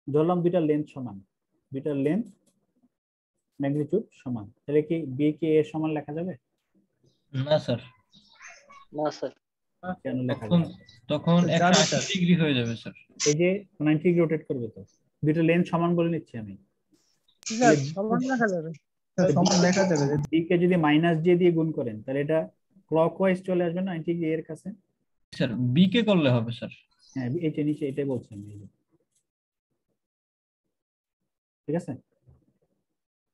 ধরলাম দুইটা লেন্থ সমান, দুইটার লেন্থ ম্যাগনিটিউড সমান, তাহলে কি বি কে এর সমান লেখা যাবে?
না স্যার।
না স্যার।
কেন লেখা
তখন
যাবে না?
তখন
জানি
180
স্যার।
ডিগ্রি হয়ে যাবে স্যার।
এই যে 90 ডিগ্রি রোটেট করবে, তো দুটো লেন্থ সমান বলে নিচ্ছি আমি।
স্যার সমান লেখা যাবে।
সমান লেখা যাবে।
ডি কে যদি মাইনাস জে দিয়ে গুণ করেন তাহলে এটা ক্লকওয়াইজ চলে আসবে 90 ডিগ্রি এর কাছে।
স্যার বি কে করলে হবে স্যার।
হ্যাঁ, এইটা নিচে এটাই বলছি আমি, এই যে। ঠিক আছে,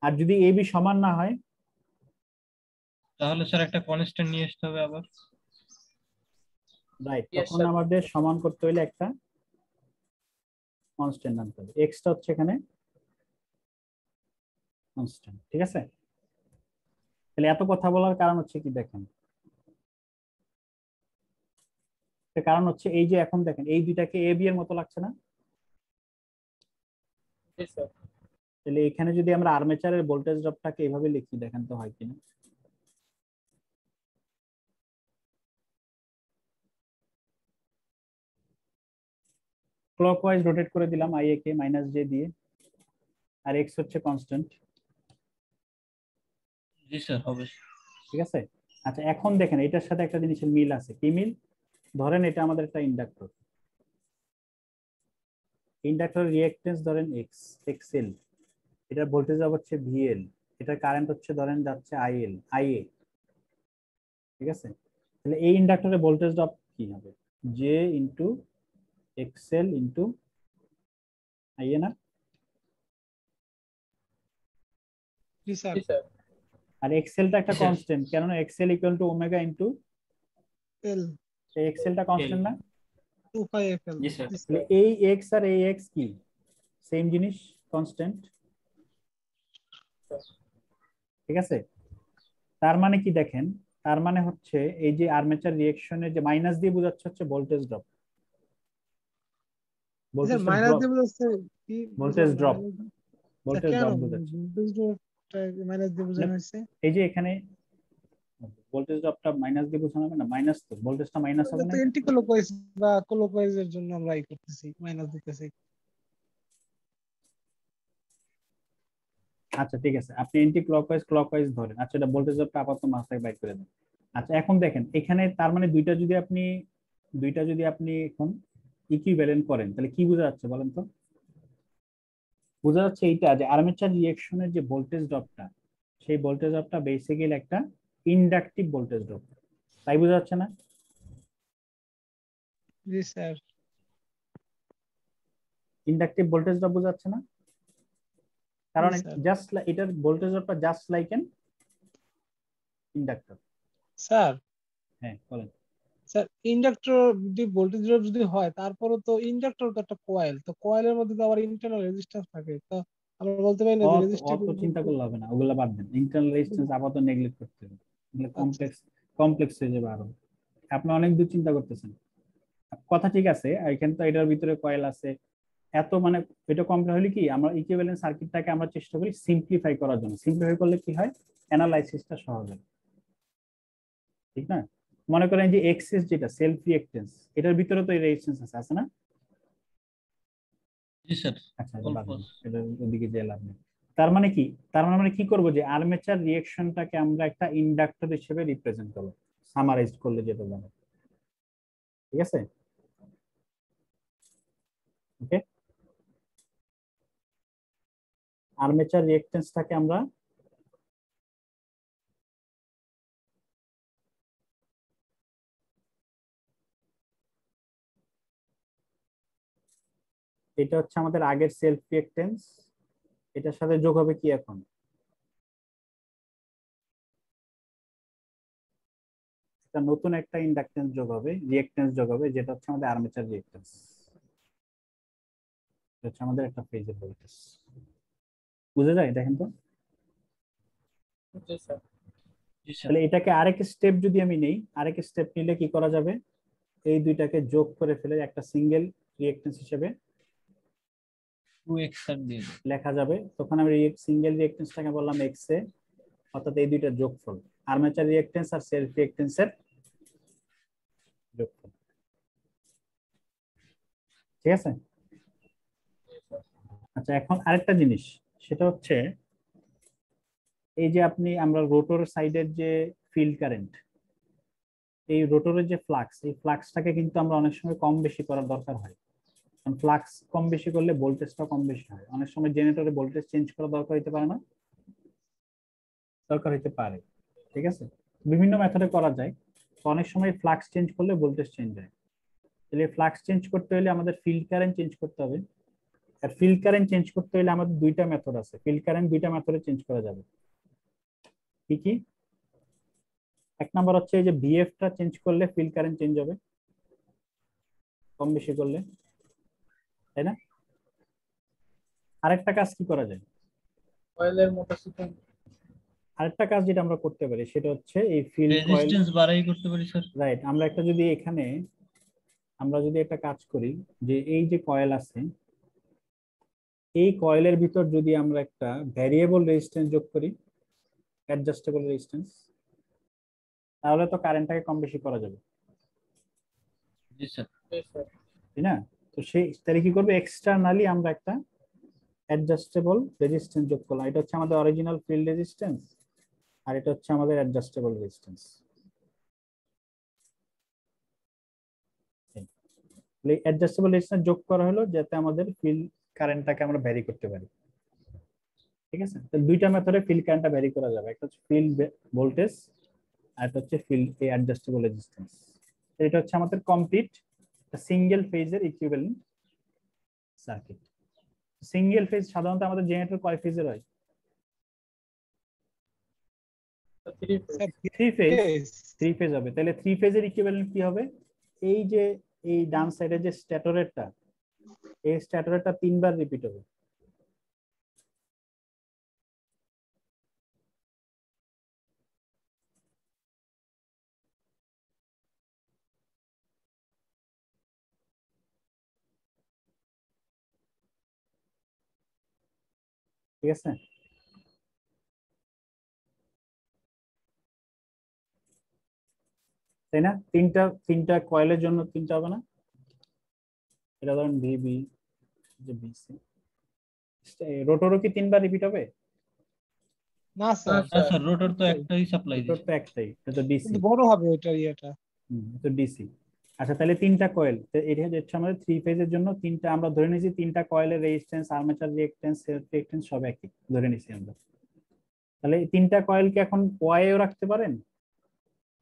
আর যদি এ বি সমান না হয়
তাহলে স্যার একটা কনস্ট্যান্ট নিয়ে আসতে হবে আবার।
রাইট,
Yes,
তখন
sir.
আমাদের সমান করতে হলে একটা কনস্ট্যান্ট আনতে হবে, এক্সটা হচ্ছে এখানে কনস্ট্যান্ট। ঠিক আছে, তাহলে এত কথা বলার কারণ হচ্ছে কি দেখেন, কারণ হচ্ছে এই যে এখন দেখেন এই দুইটাকে এ বি এর মতো লাগছে না?
জি স্যার।
তাহলে এখানে যদি আমরা আর্মেচারের ভোল্টেজ ড্রপটাকে এইভাবে লিখি, দেখেন তো হয় কিনা। ক্লকওয়াইজ রোটেট করে দিলাম I A K minus J দিয়ে, আর এক্স হচ্ছে কনস্ট্যান্ট।
জি স্যার হবে।
ঠিক আছে, আচ্ছা এখন দেখেন এটার সাথে একটা জিনিসের মিল আছে, কি মিল? ধরেন এটা আমাদের একটা ইন্ডাক্টর, ইন্ডাক্টর রিঅ্যাকট্যান্স ধরেন এক্স, এক্সএল, এটার ভোল্টেজ হচ্ছে ভিএল, এটার কারেন্ট হচ্ছে ধরেন যাচ্ছে আইএল, আইএ। ঠিক আছে, তাহলে এই ইন্ডাক্টরের ভোল্টেজ ড্রপ কি হবে? J into XL into IA না?
জি স্যার।
জি স্যার।
আর এক্সএলটা একটা
জি, স্যার।
কনস্ট্যান্ট, কেননা XL equal to omega into
L
এক্সএলটা কনস্ট্যান্ট না?
2 পাই এফ এল।
জি স্যার।
তাহলে এই এক্স আর এই এক্স কি সেম জিনিস, কনস্ট্যান্ট। ঠিক আছে, তার মানে কি দেখেন, তার মানে হচ্ছে এই যে আর্মেচার রিঅ্যাকশনের যে মাইনাস দিয়ে বোঝাচ্ছে হচ্ছে voltage drop,
sir
voltage
minus
drop,
দিয়ে বোঝাচ্ছে কি?
ভোল্টেজ
বুঝলাম না।
ড্রপ,
স্যার
ভোল্টেজ
কেন
ড্রপ বোঝাচ্ছে।
ভোল্টেজ ড্রপটা মাইনাস দিয়ে বোঝানো হয়েছে?
এই যে এখানে ভোল্টেজ ড্রপটা মাইনাস দিয়ে বোঝানো হবে না, মাইনাস তো ভোল্টেজটা মাইনাস হবে
এটা
না।
তো এন্টি ক্লকওয়াইজ বা ক্লকওয়াইজ এর জন্য আমরা এই করতেছি, মাইনাস দিতেছি।
আচ্ছা ঠিক আছে, আপনি এন্টি ক্লকওয়াইজ ক্লকওয়াইজ ধরেন, আচ্ছা এটা ভোল্টেজ ড্রপটা আপাতত মাথায় বাইর করে দেন। আচ্ছা এখন দেখেন এখানে তার মানে দুইটা যদি আপনি এখন ইকুইভ্যালেন্ট করেন তাহলে কি বোঝা যাচ্ছে বলেন তো? বোঝা যাচ্ছে এইটা যে আর্মেচার রিঅ্যাকশনের যে ভোল্টেজ ড্রপটা, সেই ভোল্টেজ ড্রপটা বেসিক্যালি একটা ইন্ডাকটিভ ভোল্টেজ ড্রপ, তাই বোঝা যাচ্ছে না?
জি স্যার।
ইন্ডাকটিভ ভোল্টেজ ড্রপ বোঝা যাচ্ছে না? কারণ
জি, স্যার।
জাস্ট এটার ভোল্টেজ ড্রপটা just like an inductor.
Sir
হ্যাঁ বলেন।
স্যার ইন্ডাক্টর যদি ভোল্টেজ ড্রপ যদি হয়, তারপরে তো ইন্ডাক্টর তো একটা কয়েল, তো কয়েলের মধ্যে তো আবার ইন্টারনাল রেজিস্ট্যান্স থাকে, তো আমরা বলতে পারি না যে রেজিস্টিভ।
অত চিন্তা করলে হবে না, ওগুলা বাদ দেন, ইন্টারনাল রেজিস্ট্যান্স আপাতত নেগলেক্ট করতে হবে,
আচ্ছা
কমপ্লেক্স হয়ে যাবে আরো। আপনি অনেক দূর চিন্তা করতেছেন, কথা ঠিক আছে, এখানে তো এটার ভিতরে কয়েল আছে, এত মানে এটা কমপ্লেক্স হলে কি আমরা ইকুইভ্যালেন্ট সার্কিটটাকে আমরা চেষ্টা করি সিম্পলিফাই করার জন্য, সিম্পলিফাই করলে কি হয় অ্যানালাইসিসটা সহজ হয়, ঠিক না? মনে করেন যে এক্সেস যেটা সেলফ রিঅ্যাকট্যান্স, এটার ভিতরে তো এই রেজিস্ট্যান্স আছে না?
জি স্যার।
আচ্ছা
অল্প।
বাদ দেন, এটার ওদিকে যে লাভ নেই। তার মানে কি, তার মানে আমরা কি করব যে আর্মেচার রিঅ্যাকশনটাকে আমরা একটা ইন্ডাক্টর হিসেবে রিপ্রেজেন্ট করব, সামারাইজ করলে যেটা বলে। ঠিক আছে, ওকে, আর্মেচার রিঅ্যাকট্যান্সটাকে আমরা এটা হচ্ছে আমাদের আগের সেলফ রিঅ্যাকট্যান্স, এটার সাথে যোগ হবে কি এখন একটা নতুন একটা ইন্ডাকট্যান্স যোগ হবে, রিঅ্যাকট্যান্স যোগ হবে, যেটা হচ্ছে আমাদের আর্মেচার রিঅ্যাকট্যান্স, এটা হচ্ছে আমাদের একটা ফেজের ভোল্টেজ। বুঝা যায়? দেখেন তো,
জি স্যার।
জি স্যার।
তাহলে এটাকে আরেক স্টেপ যদি আমি নেই, আরেক স্টেপ নিলে কি করা যাবে, এই দুইটাকে যোগ করে ফেলে একটা সিঙ্গেল রিঅ্যাকট্যান্স হিসেবে
2x স্যার দিয়ে দিন।
লেখা যাবে, তখন আমি সিঙ্গেল রিঅ্যাকট্যান্সটাকে বললাম এক্স এ, অর্থাৎ এই দুইটার যোগফল, আর্মেচার রিঅ্যাকট্যান্স আর সেলফ রিঅ্যাকট্যান্সের যোগফল। ঠিক আছে, আচ্ছা এখন আরেকটা জিনিস, সেটা হচ্ছে এই যে আমরা রোটর সাইডের যে ফিল্ড কারেন্ট, এই রোটরের যে ফ্লাক্স, এই ফ্লাক্সটাকে কিন্তু আমরা অনেক সময় কম বেশি করার দরকার হয়। কারণ ফ্লাক্স কম বেশি করলে ভোল্টেজটা কম বেশি হয়। অনেক সময় জেনারেটরে ভোল্টেজ চেঞ্জ করা দরকার হতে পারে না, দরকার হতে পারে। ঠিক আছে, বিভিন্ন মেথডে করা যায়। তো অনেক সময় ফ্লাক্স চেঞ্জ করলে ভোল্টেজ চেঞ্জ হয়। তাহলে ফ্লাক্স চেঞ্জ করতে হলে আমাদের ফিল্ড কারেন্ট চেঞ্জ করতে হবে। আর ফিল্ড কারেন্ট চেঞ্জ করতে হলে আমাদের দুইটা মেথড আছে। ফিল্ড কারেন্ট দুইটা মেথডে চেঞ্জ করা যাবে। কি কি? এক নাম্বার হচ্ছে এই যে ভিএফ টা চেঞ্জ করলে ফিল্ড কারেন্ট চেঞ্জ হবে কম বেশি করলে, তাই না? আরেকটা কাজ কি করা যায়?
কয়েলের মোটর সিস্টেম
আরেকটা কাজ যেটা আমরা করতে পারি সেটা হচ্ছে এই ফিল্ড কয়েল,
রেজিস্ট্যান্স বাড়াই করতে পারি স্যার।
রাইট। আমরা একটা যদি এখানে আমরা যদি একটা কাজ করি যে এই যে কয়েল আছে, এই কয়েলের ভিতর যদি আমরা একটা ভ্যারিয়েবল রেজিস্ট্যান্স যোগ করি, অ্যাডজাস্টেবল রেজিস্ট্যান্স, তাহলে তো কারেন্টটাকে কম বেশি করা যাবে,
জি স্যার।
তাই না? তো সেই তাহলে কি করবে, এক্সটার্নালি আমরা একটা অ্যাডজাস্টেবল রেজিস্ট্যান্স যোগ করলাম। এটা হচ্ছে আমাদের অরিজিনাল ফিল্ড রেজিস্ট্যান্স, আর এটা হচ্ছে আমাদের অ্যাডজাস্টেবল রেজিস্ট্যান্স। অ্যাডজাস্টেবল রেজিস্ট্যান্স যোগ করা হলো যাতে আমাদের ফিল্ড কারেন্টটাকে আমরা ভ্যারি করতে পারি। ঠিক আছে, তো দুইটা মেথডে ফিল্ড কারেন্টটা ভ্যারি করা যাবে, একটা হচ্ছে ফিল্ড ভোল্টেজ আর একটা হচ্ছে ফিল্ড অ্যাডজাস্টেবল রেজিস্ট্যান্স। এটা হচ্ছে আমাদের কমপ্লিট সিঙ্গেল ফেজের ইকুইভ্যালেন্ট সার্কিট। সিঙ্গেল ফেজ সাধারণত আমাদের জেনারেটর কয় ফেজের হয়? থ্রি ফেজ হবে। তাহলে থ্রি ফেজের ইকুইভ্যালেন্ট কি হবে? এই যে এই ডান সাইডে যে স্ট্যাটরেরটা, এই স্ট্যাটরেরটা তিনবার রিপিট হবে। ঠিক আছে, তাই না? তিনটা কয়েলের জন্য তিনটা হবে না? এটা ধরুন ভিবি, যে বিসি, রোটরও কি তিনবার রিপিট হবে?
না স্যার,
না স্যার, রোটর তো একটাই সাপ্লাই
রোটর
দিচ্ছে।
তো একটাই, এটা তো ডিসি,
কিন্তু বড় হবে ওটার ইয়েটা।
তো ডিসি। আচ্ছা, তাহলে তিনটা কয়েল, এটা হচ্ছে আমাদের থ্রি ফেজের জন্য তিনটা। আমরা ধরে নিয়েছি তিনটা কয়েলের resistance, armature reactance, self reactance সব একই ধরে নিয়েছি আমরা। তাহলে এই তিনটা কয়েলকে এখন ওয়াইও রাখতে পারেন,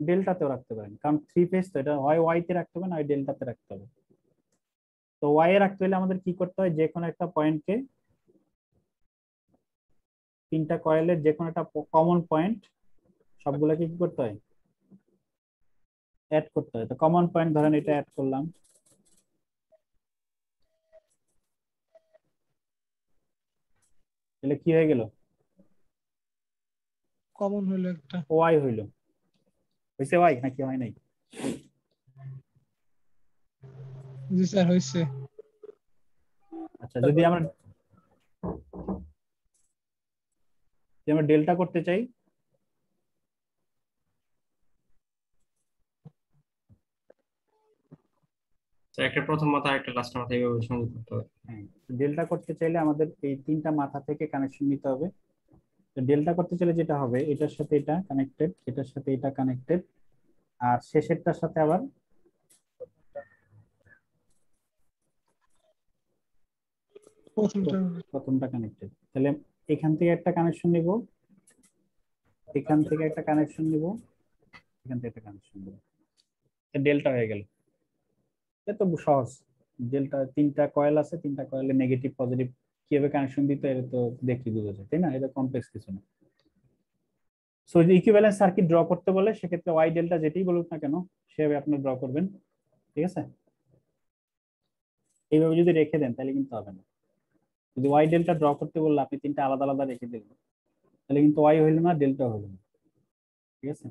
ডেল্টাতেও রাখতে পারেন, কারণ থ্রি ফেজ তো এটা হয় ওয়াই তে রাখতে হবে না হয় ডেল্টাতে রাখতে হবে। তো ওয়াই এ রাখতে হলে আমাদের কি করতে হয়, যে কোনো একটা পয়েন্টকে, তিনটা কয়েলের যে কোনো একটা কমন পয়েন্ট সবগুলোকে কি করতে হয়, অ্যাড করতে হয়। তো কমন পয়েন্ট ধরেন এটা অ্যাড করলাম, তাহলে কি হয়ে গেল,
কমন হলো একটা।
ওয়াই হইলো। হয়েছে ওয়াই নাকি হয় নাই?
জি স্যার, হয়েছে।
আচ্ছা, যদি আমরা ডেল্টা করতে চাই,
একটা প্রথম মাথা একটা লাস্ট মাথা এইভাবে সংযোগ করতে হবে।
হ্যাঁ, ডেল্টা করতে চাইলে আমাদের এই তিনটা মাথা থেকে কানেকশন নিতে হবে। তো ডেল্টা করতে চাইলে যেটা হবে, এটার সাথে এটা কানেক্টেড, এটার সাথে এটা কানেক্টেড, আর শেষেরটার সাথে আবার প্রথমটা কানেক্টেড। তাহলে এখান থেকে একটা কানেকশন নিব, এখান থেকে একটা কানেকশন নিব, এখান থেকে একটা কানেকশন নিব, ডেল্টা হয়ে গেল। এটা তো সহজ। ডেল্টা, তিনটা কয়েল আছে, তিনটা কয়েলে নেগেটিভ পজিটিভ কিভাবে কানেকশন দিতে, এটা তো দেখি বোঝা যায়, তাই না? এটা কমপ্লেক্স কিছু না। সো যদি ইকুইভ্যালেন্ট সার্কিট ড্র করতে বলে সেক্ষেত্রে ওয়াই ডেল্টা যেটাই বলুক না কেন সেভাবে আপনি ড্র করবেন। ঠিক আছে, এইভাবে যদি রেখে দেন তাহলে কিন্তু হবে না। যদি ওয়াই ডেল্টা ড্র করতে বললে আপনি তিনটা আলাদা আলাদা রেখে দেবেন, তাহলে কিন্তু ওয়াই হইল না, ডেল্টা হইল না। ঠিক আছে,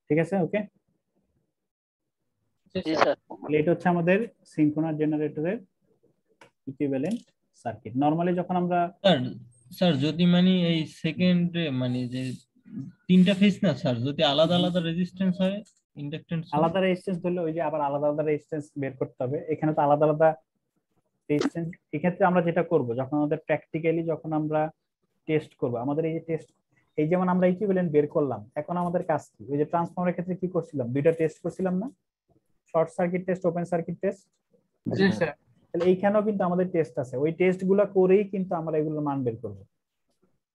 ঠিক আছে, ওকে।
জি স্যার।
এটা হচ্ছে আমাদের সিনক্রোনাস জেনারেটরের ইকুইভ্যালেন্ট সার্কিট। নরমালি যখন আমরা
স্যার যদি মানে এই সেকেন্ডে মানে যে তিনটা ফেজ না স্যার, যদি আলাদা আলাদা রেজিস্ট্যান্স হয়, ইন্ডাকট্যান্স
আলাদা রেজিস্ট্যান্স ধরলে ওই যে আবার আলাদা আলাদা রেজিস্ট্যান্স বের করতে হবে। এখানে তো আলাদা আলাদা রেজিস্ট্যান্স এক্ষেত্রে আমরা যেটা করব, যখন আমাদের প্র্যাকটিক্যালি যখন আমরা টেস্ট করব, আমাদের এই যে টেস্ট, এই যেমন আমরা ইকুইভ্যালেন্ট বের করলাম, এখন আমাদের কাজ কি? ওই যে ট্রান্সফর্মারের ক্ষেত্রে কি করছিলাম, দুইটা টেস্ট করছিলাম না, short circuit test, open circuit test.
জি স্যার।
তাহলে এইখানেও কিন্তু আমাদের টেস্ট আছে, ওই টেস্ট গুলো করেই কিন্তু আমরা এগুলোর মান বের করব।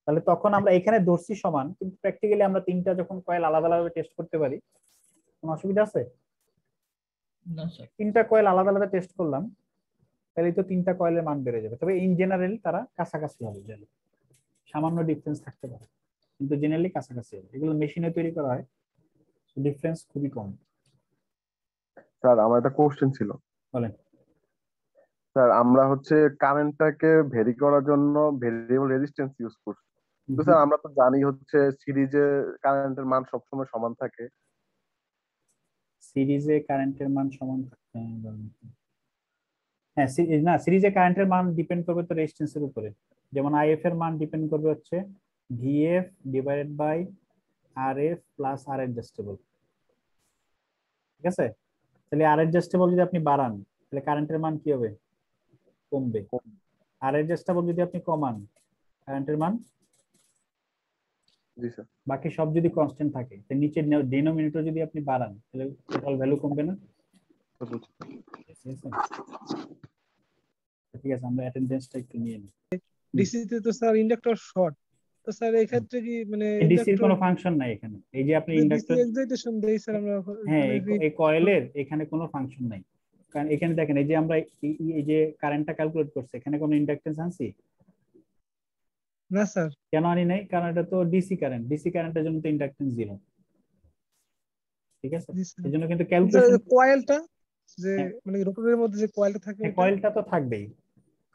তাহলে তখন আমরা এখানে ধরছি সমান, কিন্তু প্র্যাকটিক্যালি আমরা তিনটা যখন কয়েল আলাদা আলাদা টেস্ট করতে পারি, কোনো অসুবিধা আছে?
না স্যার।
তিনটা কয়েল আলাদা আলাদা টেস্ট করলাম, তাহলে তো তিনটা কয়েলের মান বেড়ে যাবে। তবে ইন জেনারেল তারা কাছাকাছি হবে, সামান্য ডিফারেন্স থাকতে পারে, কিন্তু জেনারেলি কাছাকাছি হবে। এগুলো মেশিনে তৈরি করা হয়, ডিফারেন্স খুবই কম।
স্যার আমার একটা কোশ্চেন ছিল।
বলেন।
স্যার আমরা হচ্ছে কারেন্টটাকে ভেরি করার জন্য ভেরিয়েবল রেজিস্ট্যান্স ইউজ করছি, কিন্তু স্যার আমরা তো জানি হচ্ছে সিরিজে কারেন্টের মান সবসময় সমান থাকে।
সিরিজে কারেন্টের মান সমান থাকে, হ্যাঁ না, সিরিজে কারেন্টের মান ডিপেন্ড করবে তো রেজিস্ট্যান্সের উপরে। যেমন আইএফ এর মান ডিপেন্ড করবে হচ্ছে VF divided by RF plus R adjustable, ঠিক আছে? তাহলে আর অ্যাডজাস্টেবল যদি আপনি বাড়ান, তাহলে কারেন্টের মান কি হবে? কমবে। আর অ্যাডজাস্টেবল যদি আপনি কমান, কারেন্টের মান।
জি স্যার।
বাকি সব যদি কনস্ট্যান্ট থাকে, তাহলে নিচের ডিনোমিনেটর যদি আপনি বাড়ান, তাহলে টোটাল ভ্যালু কমবে না? ঠিক আছে, আমরা অ্যাটেনডেন্সটা একটু নিয়ে নিই।
ডিসি তে তো স্যার ইন্ডাক্টর শর্ট, তো স্যার এই ক্ষেত্রে কি মানে
ডিসির কোনো ফাংশন নাই এখানে। এই যে আপনি ইন্ডাক্টর
এক্সাইটেশন দেই স্যার আমরা,
হ্যাঁ, এই কয়েলের এখানে কোনো ফাংশন নাই, কারণ এখানে দেখেন এই যে আমরা এই যে কারেন্টটা ক্যালকুলেট করছি, এখানে কোনো ইন্ডাকটেন্স আনছি
না স্যার।
কেন আনি নাই? কারণ এটা তো ডিসি কারেন্ট, ডিসি কারেন্টের জন্য তো ইন্ডাকটেন্স জিরো, ঠিক আছে? এই জন্য কিন্তু ক্যালকুলেশন
কয়েলটা যে মানে রোটরের মধ্যে যে কয়েলটা থাকে,
কয়েলটা তো থাকবেই,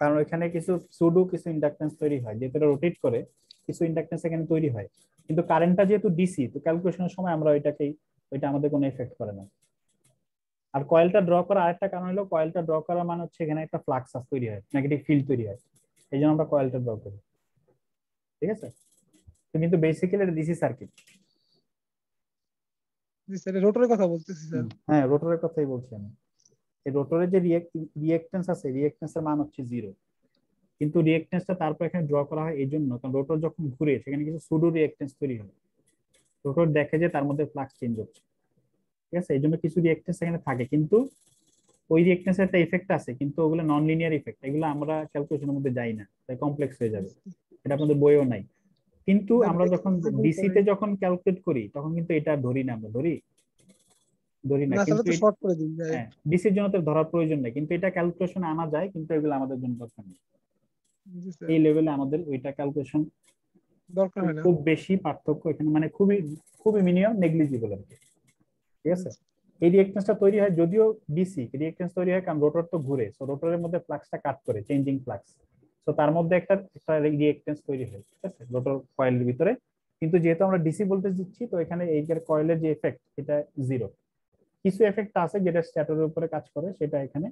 কারণ এখানে কিছু সুডো কিছু ইন্ডাকটেন্স তৈরি হয়, যেহেতু এটা রোটেট করে কিছু ইন্ডাকটেন্স এখানে তৈরি হয়। কিন্তু কারেন্টটা যেহেতু ডিসি, তো ক্যালকুলেশনের সময় আমরা ওইটা আমাদের কোনো এফেক্ট করে না। আর কয়েলটা ড্র করার আরেকটা কারণ হলো, কয়েলটা ড্র করার মানে হচ্ছে এখানে একটা ফ্লাক্স তৈরি হয়, নেগেটিভ ফিল্ড তৈরি হয়, এই জন্য আমরা কয়েলটা ড্র করি, ঠিক আছে? কিন্তু বেসিক্যালি এটা ডিসি সার্কিট।
জি স্যার, রোটরের কথা বলতেছি স্যার।
হ্যাঁ, রোটরের কথাই বলছি আমি। এই রোটরের যে রিঅ্যাকট্যান্স আছে, রিঅ্যাকট্যান্সের মান হচ্ছে 0, কিন্তু রিঅ্যাকট্যান্সটা তারপর এখানে ড্র করা হয় এই জন্য, কারণ রোটর যখন ঘুরে সেখানে কিছু সুডো রিঅ্যাকট্যান্স তৈরি হয়, রোটর দেখে যে তার মধ্যে ফ্লাক্স চেঞ্জ হচ্ছে, ঠিক আছে? এই জন্য কিছু রিঅ্যাকট্যান্স এখানে থাকে, কিন্তু ওই রিঅ্যাকট্যান্সের একটা ইফেক্ট আছে, কিন্তু ওগুলো নন লিনিয়ার ইফেক্ট, এগুলো আমরা ক্যালকুলেশনের মধ্যে যাই না, তাই কমপ্লেক্স হয়ে যাবে, এটা আপনাদের বইও নাই। কিন্তু আমরা যখন ডিসি তে যখন ক্যালকুলেট করি, তখন কিন্তু এটা ধরি না, আমরা ধরি না, কিন্তু হ্যাঁ, ডিসির জন্য তো ধরার প্রয়োজন নেই, কিন্তু এটা ক্যালকুলেশনে আনা যায়, কিন্তু এগুলো আমাদের জন্য দরকার নেই। এই লেভেলে আমাদের ওইটা ক্যালকুলেশন
দরকার হয় না,
খুব বেশি পার্থক্য এখানে, মানে খুবই খুবই মিনিমাম, নেগলিজিবল আর কি, ঠিক আছে? এই রিঅ্যাকট্যান্সটা তৈরি হয়, যদিও ডিসি রিঅ্যাকট্যান্স তৈরি হয় কারণ রোটর তো ঘুরে, সো রোটরের মধ্যে ফ্লাক্সটা কাট করে, চেঞ্জিং ফ্লাক্স, সো তার মধ্যে একটা রিঅ্যাকট্যান্স তৈরি হয়, ঠিক আছে, রোটর কয়েলের ভিতরে। কিন্তু যেহেতু আমরা ডিসি ভোল্টেজ দিচ্ছি, তো এখানে এই যে কয়েলের যে এফেক্ট, এটা 0। কিছু এফেক্ট আছে যেটা স্ট্যাটরের উপরে কাজ করে, সেটা এখানে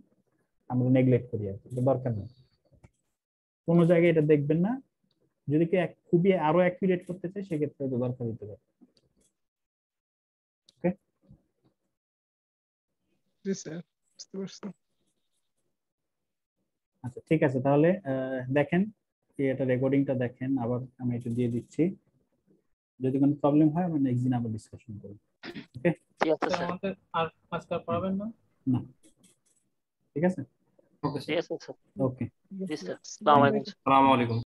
আমরা নেগলেক্ট করি, আর কি, দরকার নেই। কোনো জায়গায় এটা দেখবেন না, যদি কেউ খুবই আরো অ্যাকুরেট করতে চায় সেক্ষেত্রে এটা দরকার হতে পারে। ওকে,
জি স্যার, বুঝতে পারছি।
আচ্ছা, ঠিক আছে, তাহলে দেখেন এটা রেকর্ডিংটা দেখেন, আবার আমি এটা দিয়ে দিচ্ছি, যদি কোনো প্রবলেম হয় আমরা নেক্সট দিন আবার ডিসকাশন করব। ওকে,
আমাদের আর আজকে পড়াবেন না?
না, ঠিক আছে,
ওকে
ওকে,
আসসালামু আলাইকুম।